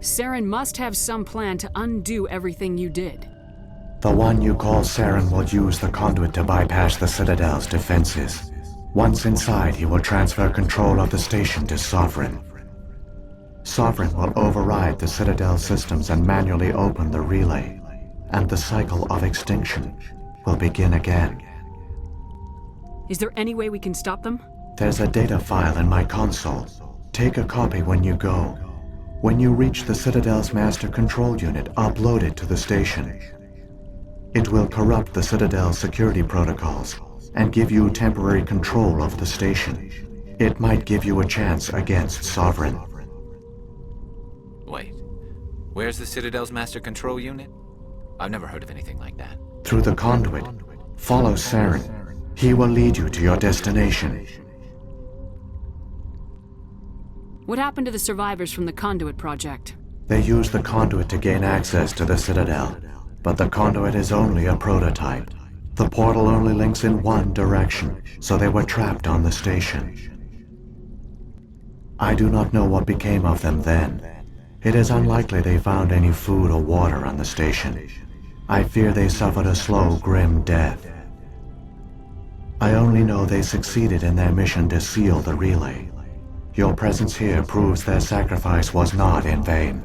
Saren must have some plan to undo everything you did. The one you call Saren will use the conduit to bypass the Citadel's defenses. Once inside, he will transfer control of the station to Sovereign. Sovereign will override the Citadel systems and manually open the relay, and the cycle of extinction will begin again. Is there any way we can stop them? There's a data file in my console. Take a copy when you go. When you reach the Citadel's master control unit, upload it to the station. It will corrupt the Citadel's security protocols and give you temporary control of the station. It might give you a chance against Sovereign. Wait, where's the Citadel's master control unit? I've never heard of anything like that. Through the conduit, follow Saren. He will lead you to your destination. What happened to the survivors from the Conduit project? They used the conduit to gain access to the Citadel, but the conduit is only a prototype. The portal only links in one direction, so they were trapped on the station. I do not know what became of them then. It is unlikely they found any food or water on the station. I fear they suffered a slow, grim death. I only know they succeeded in their mission to seal the relay. Your presence here proves their sacrifice was not in vain.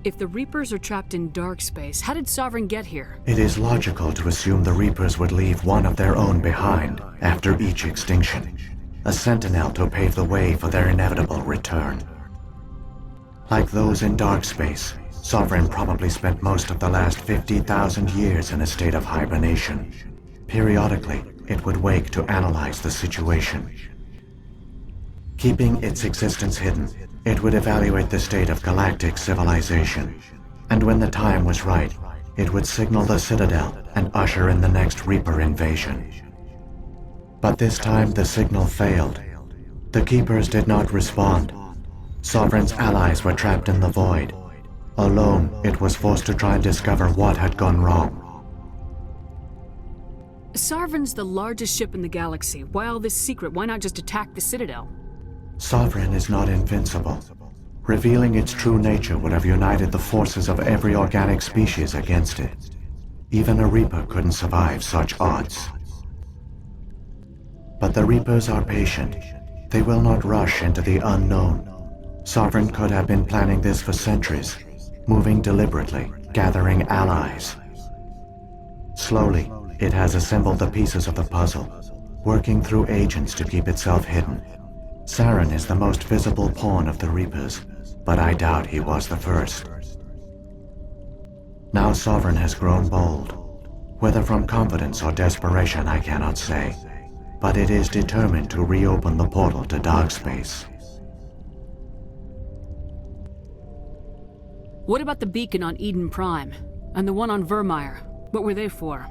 If the Reapers are trapped in dark space, how did Sovereign get here? It is logical to assume the Reapers would leave one of their own behind after each extinction. A sentinel to pave the way for their inevitable return. Like those in dark space, Sovereign probably spent most of the last 50,000 years in a state of hibernation. Periodically, it would wake to analyze the situation. Keeping its existence hidden, it would evaluate the state of galactic civilization. And when the time was right, it would signal the Citadel and usher in the next Reaper invasion. But this time the signal failed. The Keepers did not respond. Sovereign's allies were trapped in the void. Alone, it was forced to try and discover what had gone wrong. Sovereign's the largest ship in the galaxy. Why all this secret? Why not just attack the Citadel? Sovereign is not invincible. Revealing its true nature would have united the forces of every organic species against it. Even a Reaper couldn't survive such odds. But the Reapers are patient. They will not rush into the unknown. Sovereign could have been planning this for centuries, moving deliberately, gathering allies. Slowly, It has assembled the pieces of the puzzle, working through agents to keep itself hidden. Saren is the most visible pawn of the Reapers, but I doubt he was the first. Now Sovereign has grown bold. Whether from confidence or desperation, I cannot say. But it is determined to reopen the portal to Darkspace. What about the beacon on Eden Prime? And the one on Vermeer? What were they for?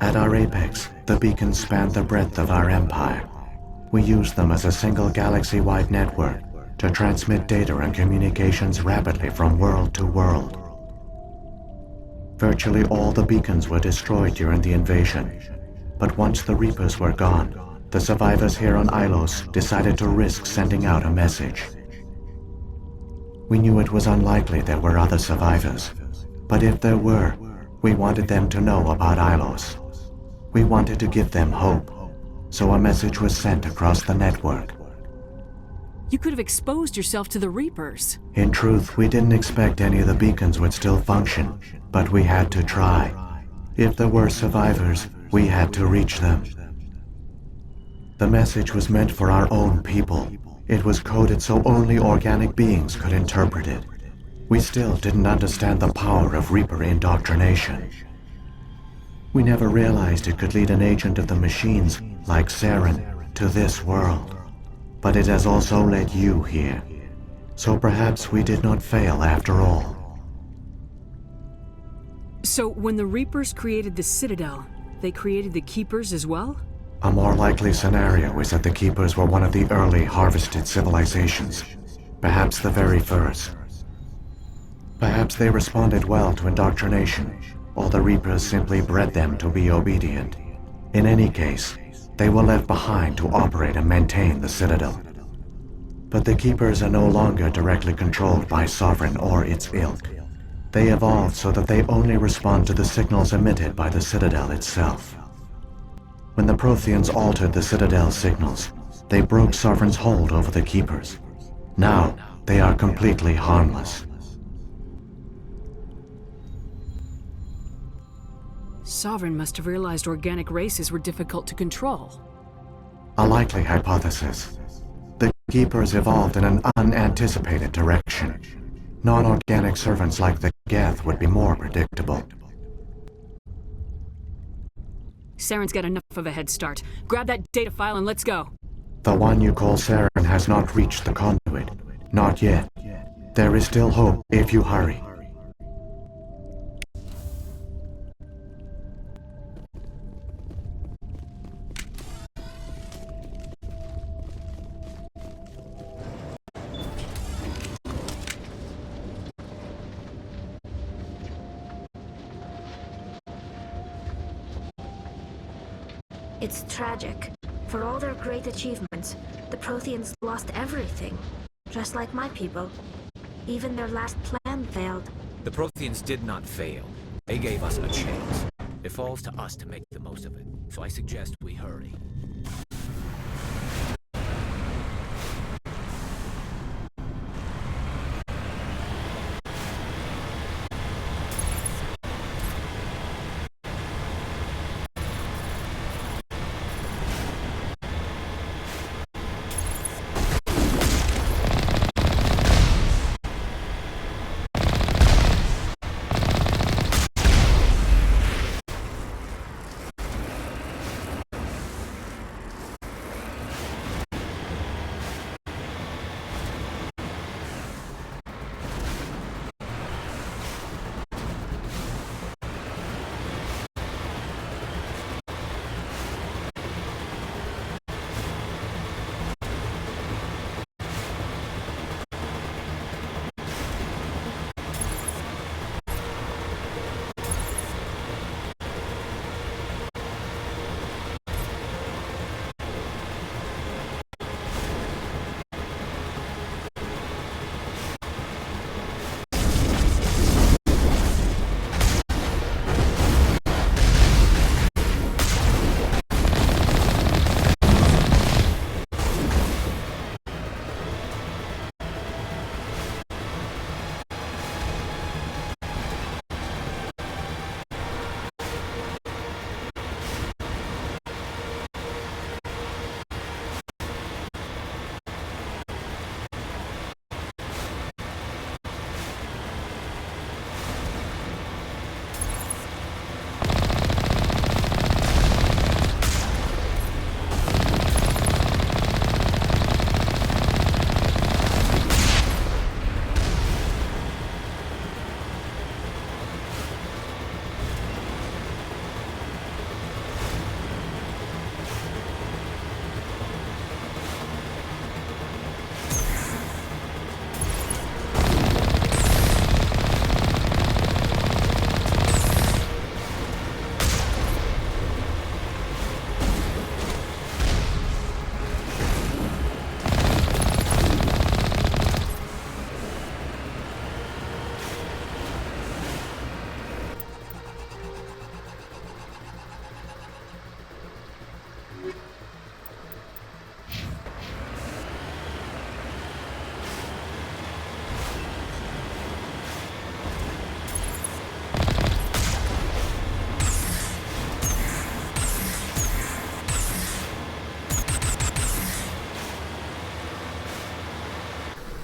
At our apex, the beacons spanned the breadth of our empire. We used them as a single galaxy-wide network to transmit data and communications rapidly from world to world. Virtually all the beacons were destroyed during the invasion, but once the Reapers were gone, the survivors here on Ilos decided to risk sending out a message. We knew it was unlikely there were other survivors, but if there were, we wanted them to know about Ilos. We wanted to give them hope, so a message was sent across the network. You could have exposed yourself to the Reapers. In truth, we didn't expect any of the beacons would still function, but we had to try. If there were survivors, we had to reach them. The message was meant for our own people. It was coded so only organic beings could interpret it. We still didn't understand the power of Reaper indoctrination. We never realized it could lead an agent of the machines, like Saren, to this world. But it has also led you here. So perhaps we did not fail after all. So when the Reapers created the Citadel, they created the Keepers as well? A more likely scenario is that the Keepers were one of the early harvested civilizations. Perhaps the very first. Perhaps they responded well to indoctrination, or the Reapers simply bred them to be obedient. In any case, they were left behind to operate and maintain the Citadel. But the Keepers are no longer directly controlled by Sovereign or its ilk. They evolved so that they only respond to the signals emitted by the Citadel itself. When the Protheans altered the Citadel's signals, they broke Sovereign's hold over the Keepers. Now, they are completely harmless. Sovereign must have realized organic races were difficult to control. A likely hypothesis. The Keepers evolved in an unanticipated direction. Non-organic servants like the Geth would be more predictable. Saren's got enough of a head start. Grab that data file and let's go. The one you call Saren has not reached the conduit. Not yet. There is still hope if you hurry. It's tragic. For all their great achievements, the Protheans lost everything. Just like my people. Even their last plan failed. The Protheans did not fail. They gave us a chance. It falls to us to make the most of it. So I suggest we hurry.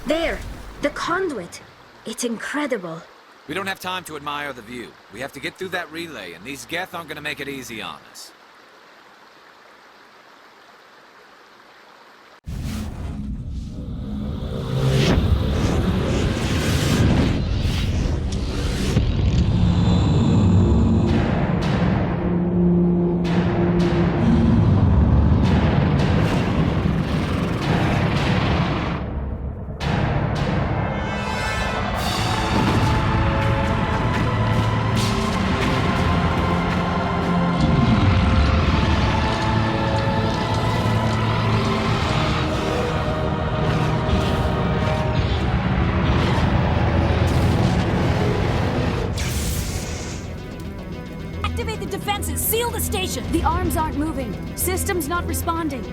There! The conduit! It's incredible. We don't have time to admire the view. We have to get through that relay, and these Geth aren't gonna make it easy on us. Activate the defenses! Seal the station! The arms aren't moving. System's not responding.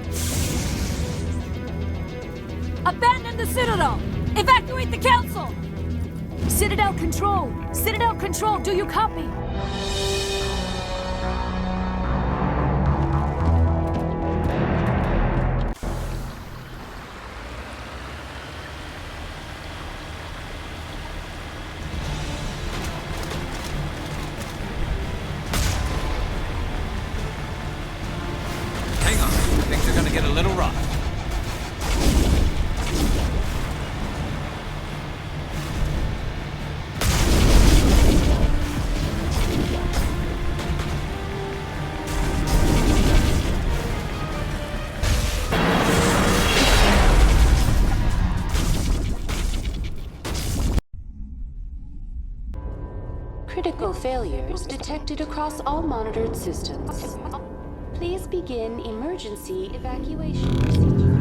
Abandon the Citadel! Evacuate the Council! Citadel Control! Citadel Control, do you copy? Hang on, things are gonna get a little rough. Critical failures detected across all monitored systems. Please begin emergency evacuation procedure.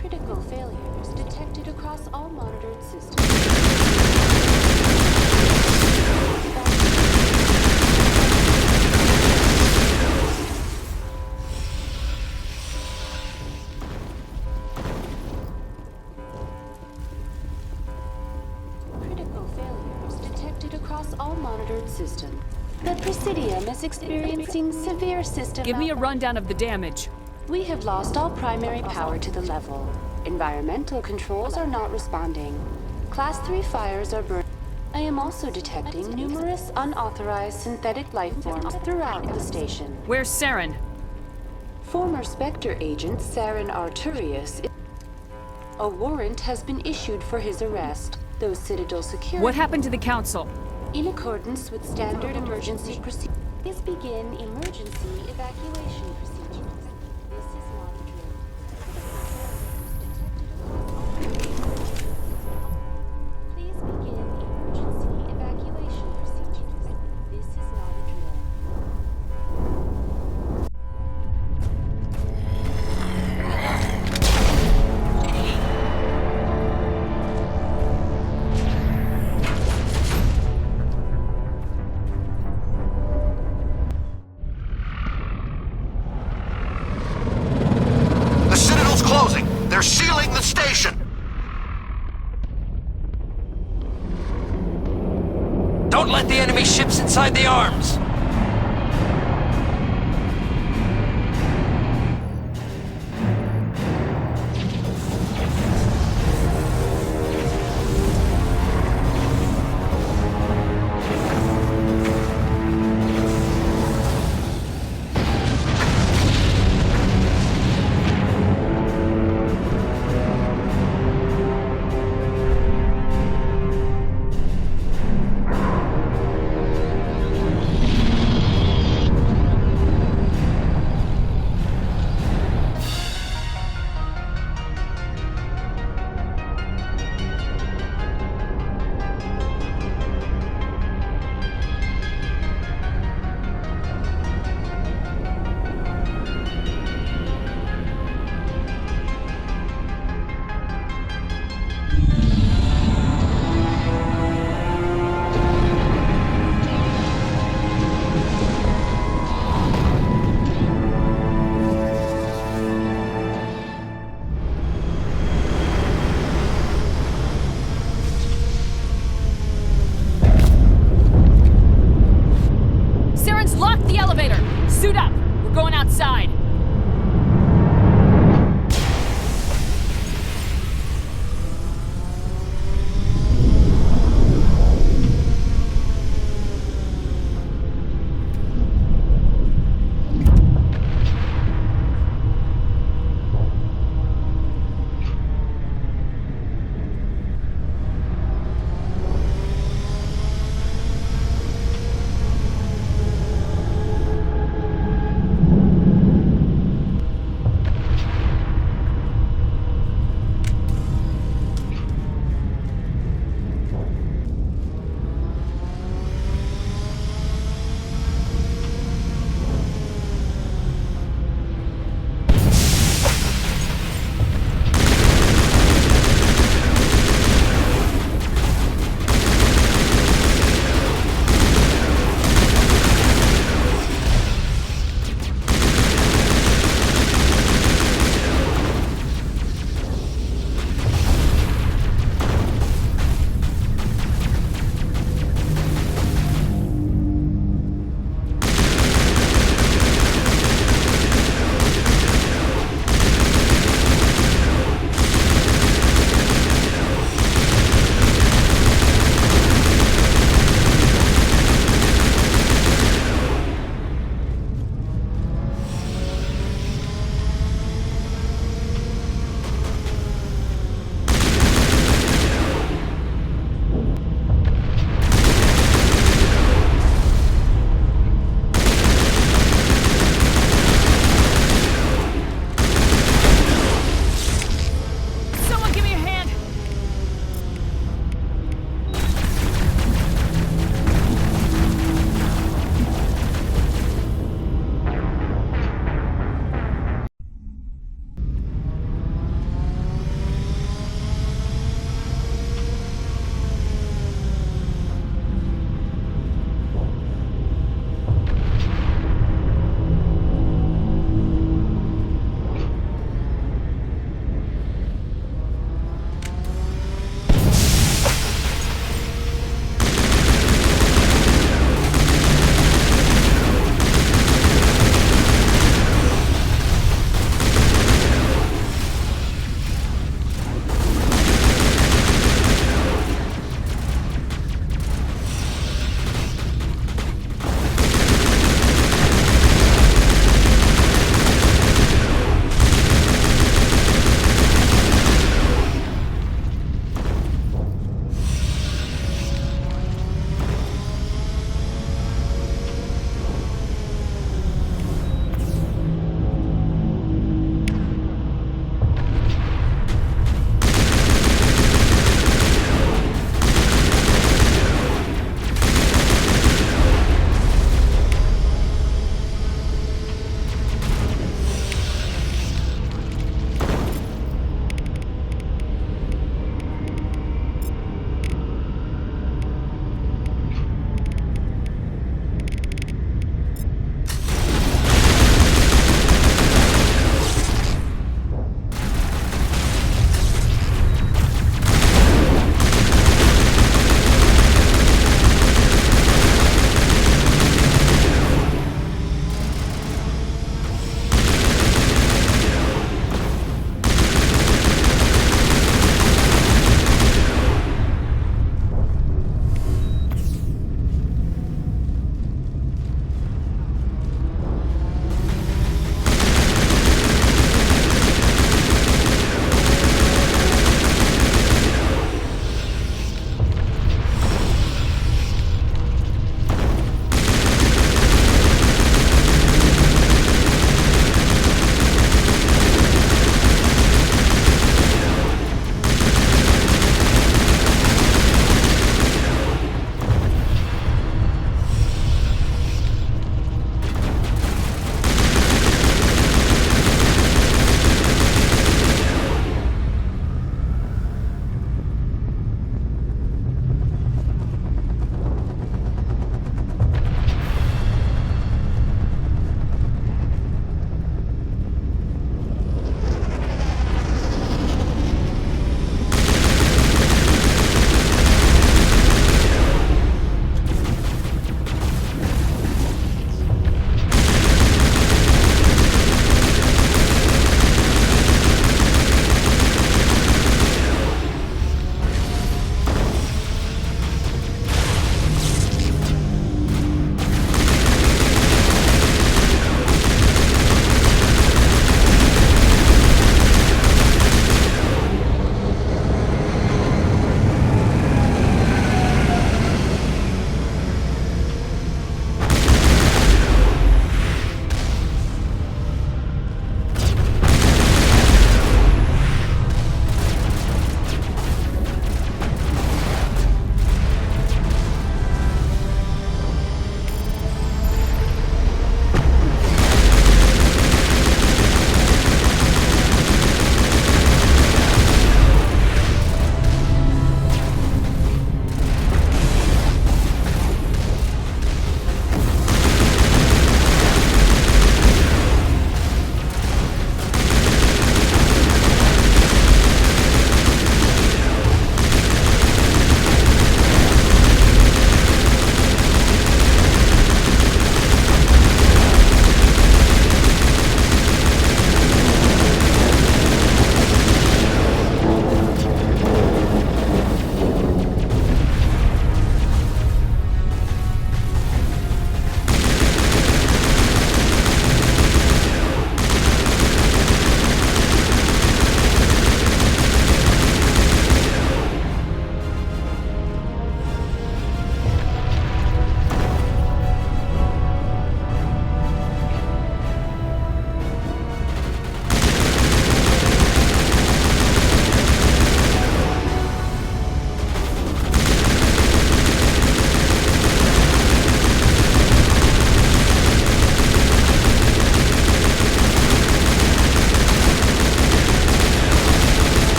Critical failures detected across all monitored systems. Critical failures detected across all monitored systems. The Presidium is experiencing severe system. Give me a rundown of the damage. We have lost all primary power to the level. Environmental controls are not responding. Class 3 fires are burning. I am also detecting numerous unauthorized synthetic life forms throughout the station. Where's Saren? Former Spectre agent Saren Arturius. A warrant has been issued for his arrest. Those Citadel security. What happened to the Council? In accordance with standard emergency procedures, please begin emergency evacuation procedures. This is not a drill. Please begin emergency evacuation procedures. This is not a drill. The Citadel's closing. They're sealing the station. Don't let the enemy ships inside the arms!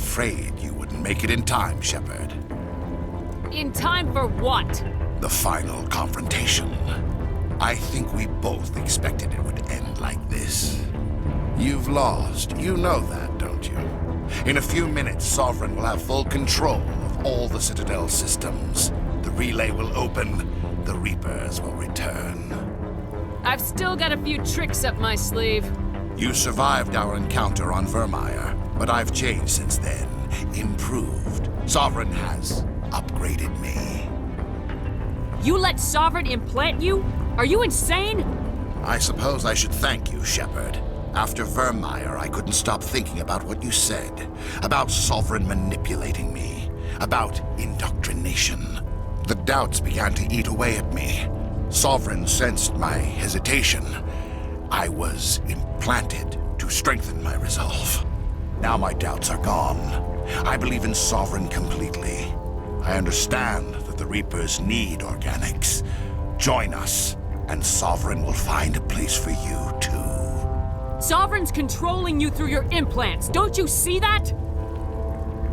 afraid you wouldn't make it in time, Shepard. In time for what? The final confrontation. I think we both expected it would end like this. You've lost. You know that, don't you? In a few minutes, Sovereign will have full control of all the Citadel systems. The relay will open. The Reapers will return. I've still got a few tricks up my sleeve. You survived our encounter on Vermeer, but I've changed since then. Improved. Sovereign has upgraded me. You let Sovereign implant you? Are you insane? I suppose I should thank you, Shepard. After Vermeer, I couldn't stop thinking about what you said. About Sovereign manipulating me. About indoctrination. The doubts began to eat away at me. Sovereign sensed my hesitation. I was implanted to strengthen my resolve. Now my doubts are gone. I believe in Sovereign completely. I understand that the Reapers need organics. Join us, and Sovereign will find a place for you, too. Sovereign's controlling you through your implants. Don't you see that?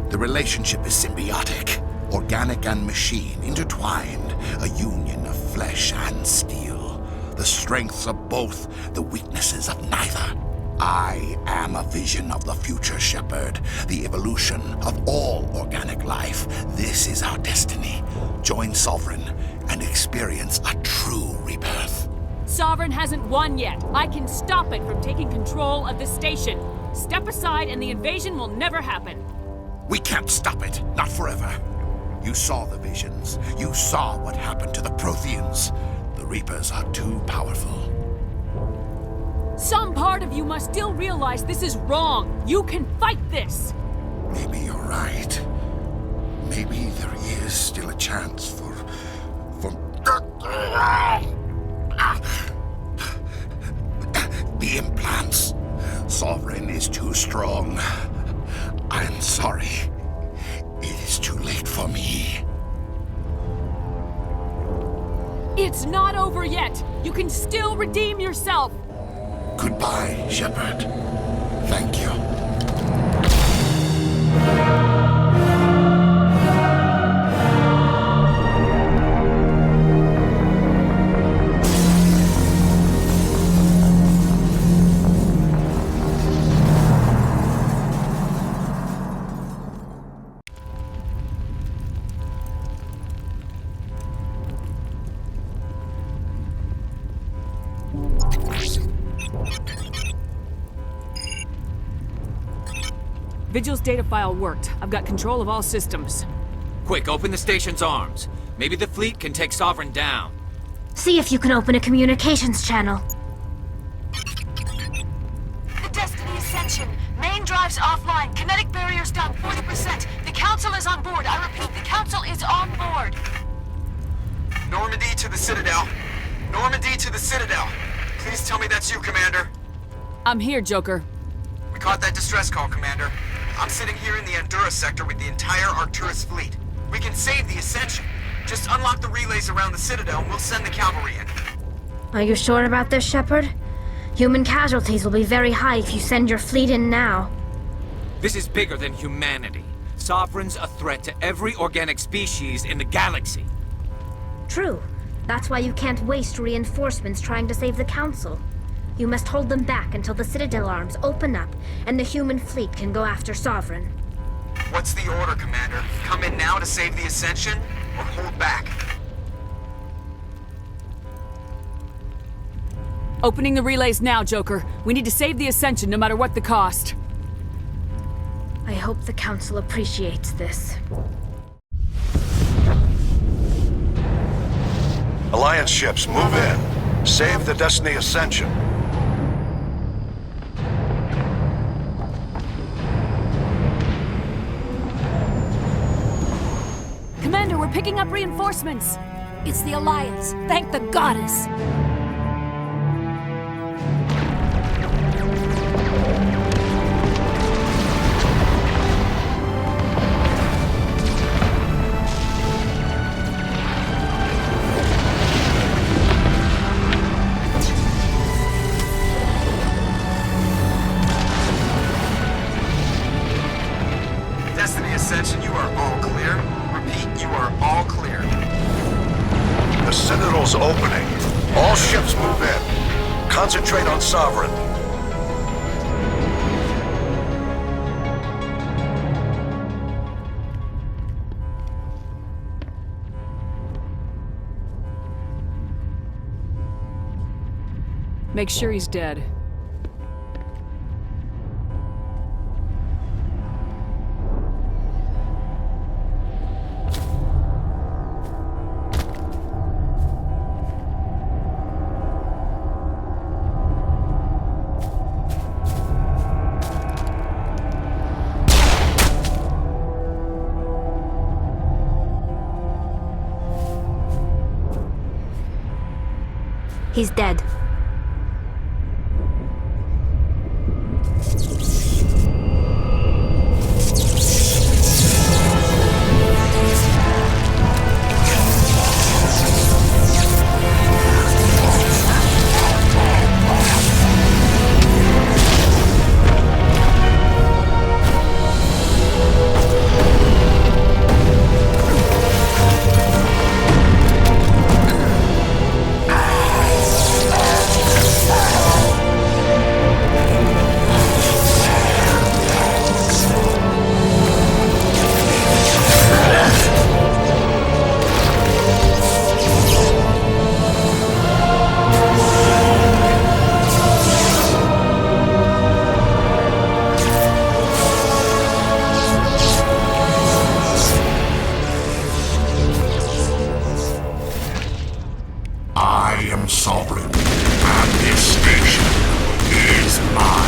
The relationship is symbiotic. Organic and machine intertwined. A union of flesh and steel. The strengths of both, the weaknesses of neither. I am a vision of the future, Shepard. The evolution of all organic life. This is our destiny. Join Sovereign and experience a true rebirth. Sovereign hasn't won yet. I can stop it from taking control of the station. Step aside and the invasion will never happen. We can't stop it. Not forever. You saw the visions. You saw what happened to the Protheans. The Reapers are too powerful. Some part of you must still realize this is wrong. You can fight this. Maybe you're right. Maybe there is still a chance for... The implants. Sovereign is too strong. I'm sorry. It is too late for me. It's not over yet. You can still redeem yourself. Goodbye, Shepard. Thank you. Vigil's data file worked. I've got control of all systems. Quick, open the station's arms. Maybe the fleet can take Sovereign down. See if you can open a communications channel. The Destiny Ascension. Main drives offline. Kinetic barriers down 40%. The Council is on board. I repeat, the Council is on board. Normandy to the Citadel. Normandy to the Citadel. Please tell me that's you, Commander. I'm here, Joker. We caught that distress call, Commander. I'm sitting here in the Andurra sector with the entire Arcturus fleet. We can save the Ascension. Just unlock the relays around the Citadel and we'll send the cavalry in. Are you sure about this, Shepard? Human casualties will be very high if you send your fleet in now. This is bigger than humanity. Sovereign's a threat to every organic species in the galaxy. True. That's why you can't waste reinforcements trying to save the Council. You must hold them back until the Citadel arms open up and the human fleet can go after Sovereign. What's the order, Commander? Come in now to save the Ascension, or hold back? Opening the relays now, Joker. We need to save the Ascension no matter what the cost. I hope the Council appreciates this. Alliance ships, move in. Save the Destiny Ascension. Commander, we're picking up reinforcements. It's the Alliance. Thank the goddess. Destiny Ascension, you are all clear. Repeat, you are all clear. The Citadel's opening. All ships move in. Concentrate on Sovereign. Make sure he's dead. He's dead. I am Sovereign, and this station is mine.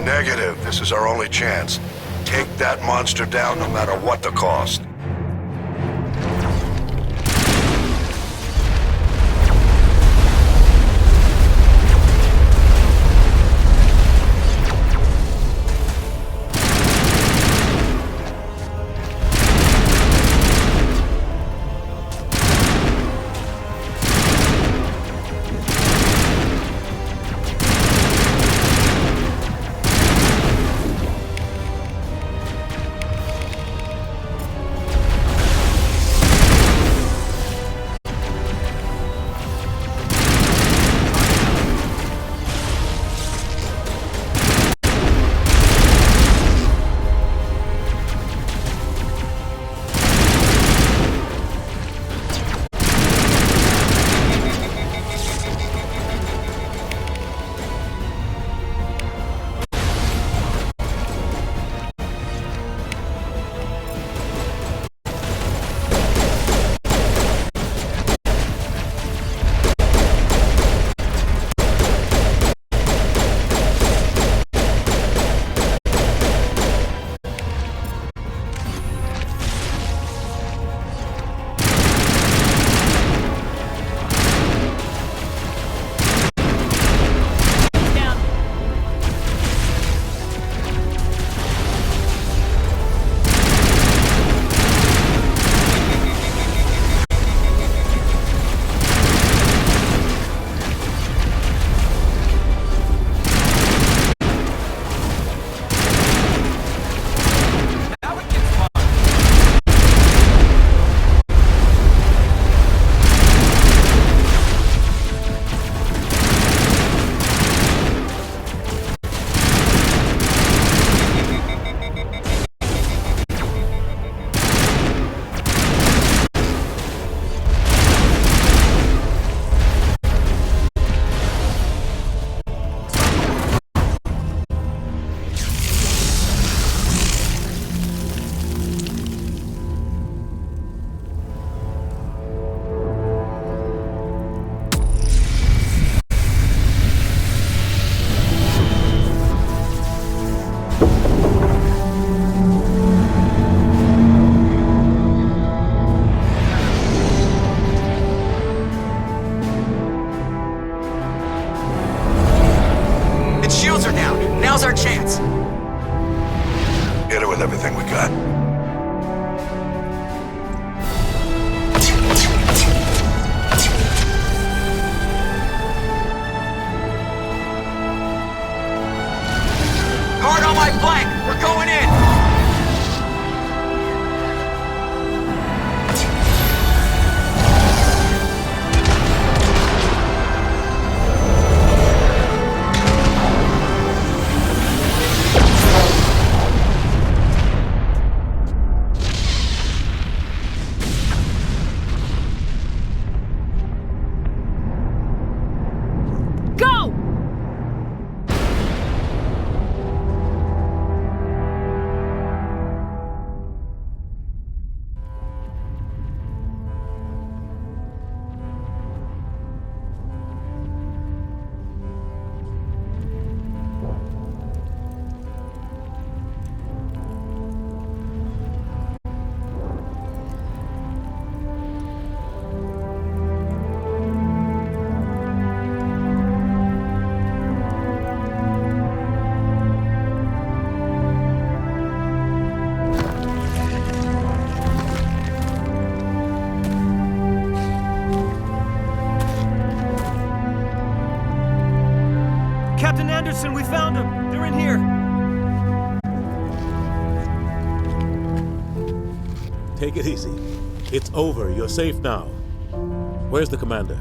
Negative. This is our only chance. Take that monster down no matter what the cost. with everything we got. Guard on my flank! We're going in! Captain Anderson, we found them! They're in here! Take it easy. It's over. You're safe now. Where's the commander?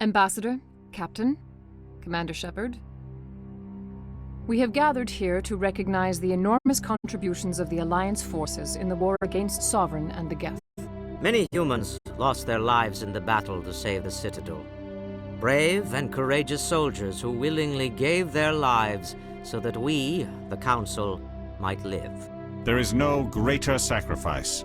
Ambassador, Captain, Commander Shepard, we have gathered here to recognize the enormous contributions of the Alliance forces in the war against Sovereign and the Geth. Many humans lost their lives in the battle to save the Citadel. Brave and courageous soldiers who willingly gave their lives so that we, the Council, might live. There is no greater sacrifice,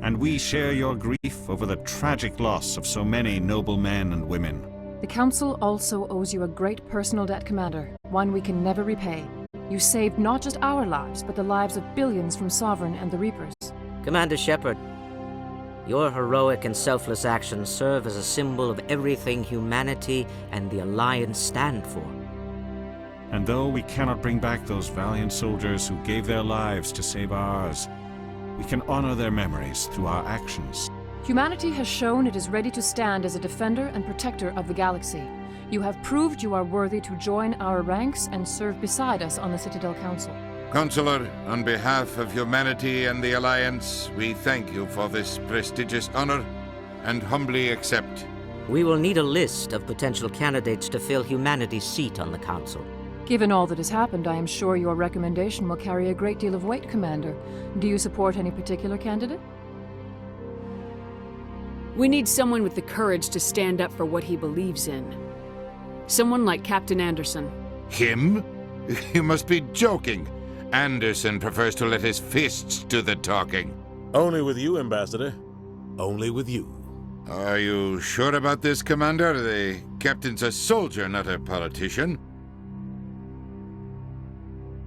and we share your grief over the tragic loss of so many noble men and women. The Council also owes you a great personal debt, Commander, one we can never repay. You saved not just our lives, but the lives of billions from Sovereign and the Reapers. Commander Shepard, your heroic and selfless actions serve as a symbol of everything humanity and the Alliance stand for. And though we cannot bring back those valiant soldiers who gave their lives to save ours, we can honor their memories through our actions. Humanity has shown it is ready to stand as a defender and protector of the galaxy. You have proved you are worthy to join our ranks and serve beside us on the Citadel Council. Counselor, on behalf of humanity and the Alliance, we thank you for this prestigious honor and humbly accept. We will need a list of potential candidates to fill humanity's seat on the Council. Given all that has happened, I am sure your recommendation will carry a great deal of weight, Commander. Do you support any particular candidate? We need someone with the courage to stand up for what he believes in. Someone like Captain Anderson. Him? You must be joking. Anderson prefers to let his fists do the talking. Only with you, Ambassador. Only with you. Are you sure about this, Commander? The captain's a soldier, not a politician.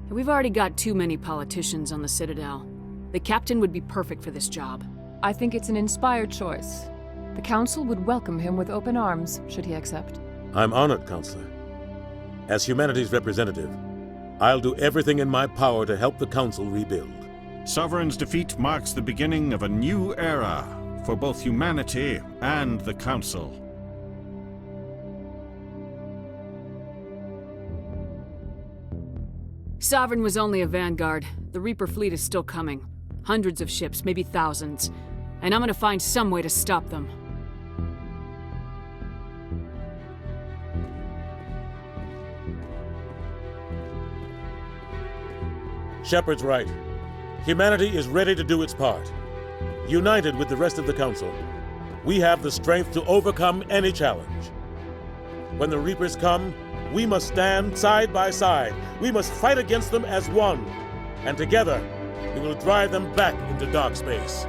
We've already got too many politicians on the Citadel. The captain would be perfect for this job. I think it's an inspired choice. The Council would welcome him with open arms, should he accept. I'm honored, Counselor. As humanity's representative, I'll do everything in my power to help the Council rebuild. Sovereign's defeat marks the beginning of a new era for both humanity and the Council. Sovereign was only a vanguard. The Reaper fleet is still coming. Hundreds of ships, maybe thousands. And I'm gonna find some way to stop them. Shepard's right. Humanity is ready to do its part. United with the rest of the Council, we have the strength to overcome any challenge. When the Reapers come, we must stand side by side. We must fight against them as one. And together, we will drive them back into dark space.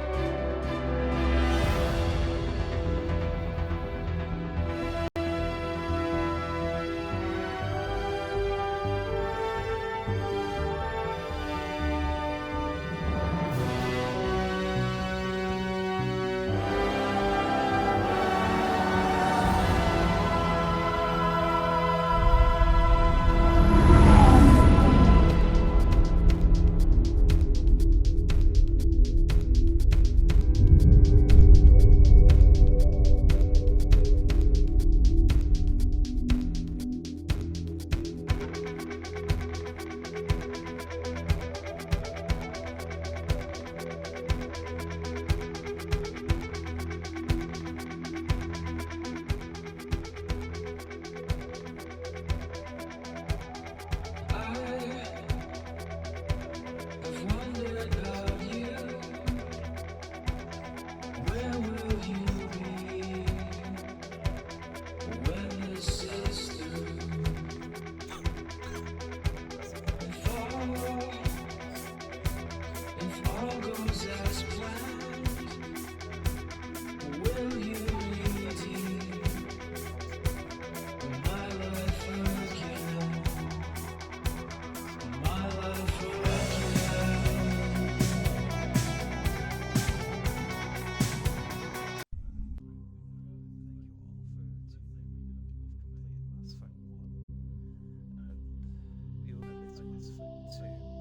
To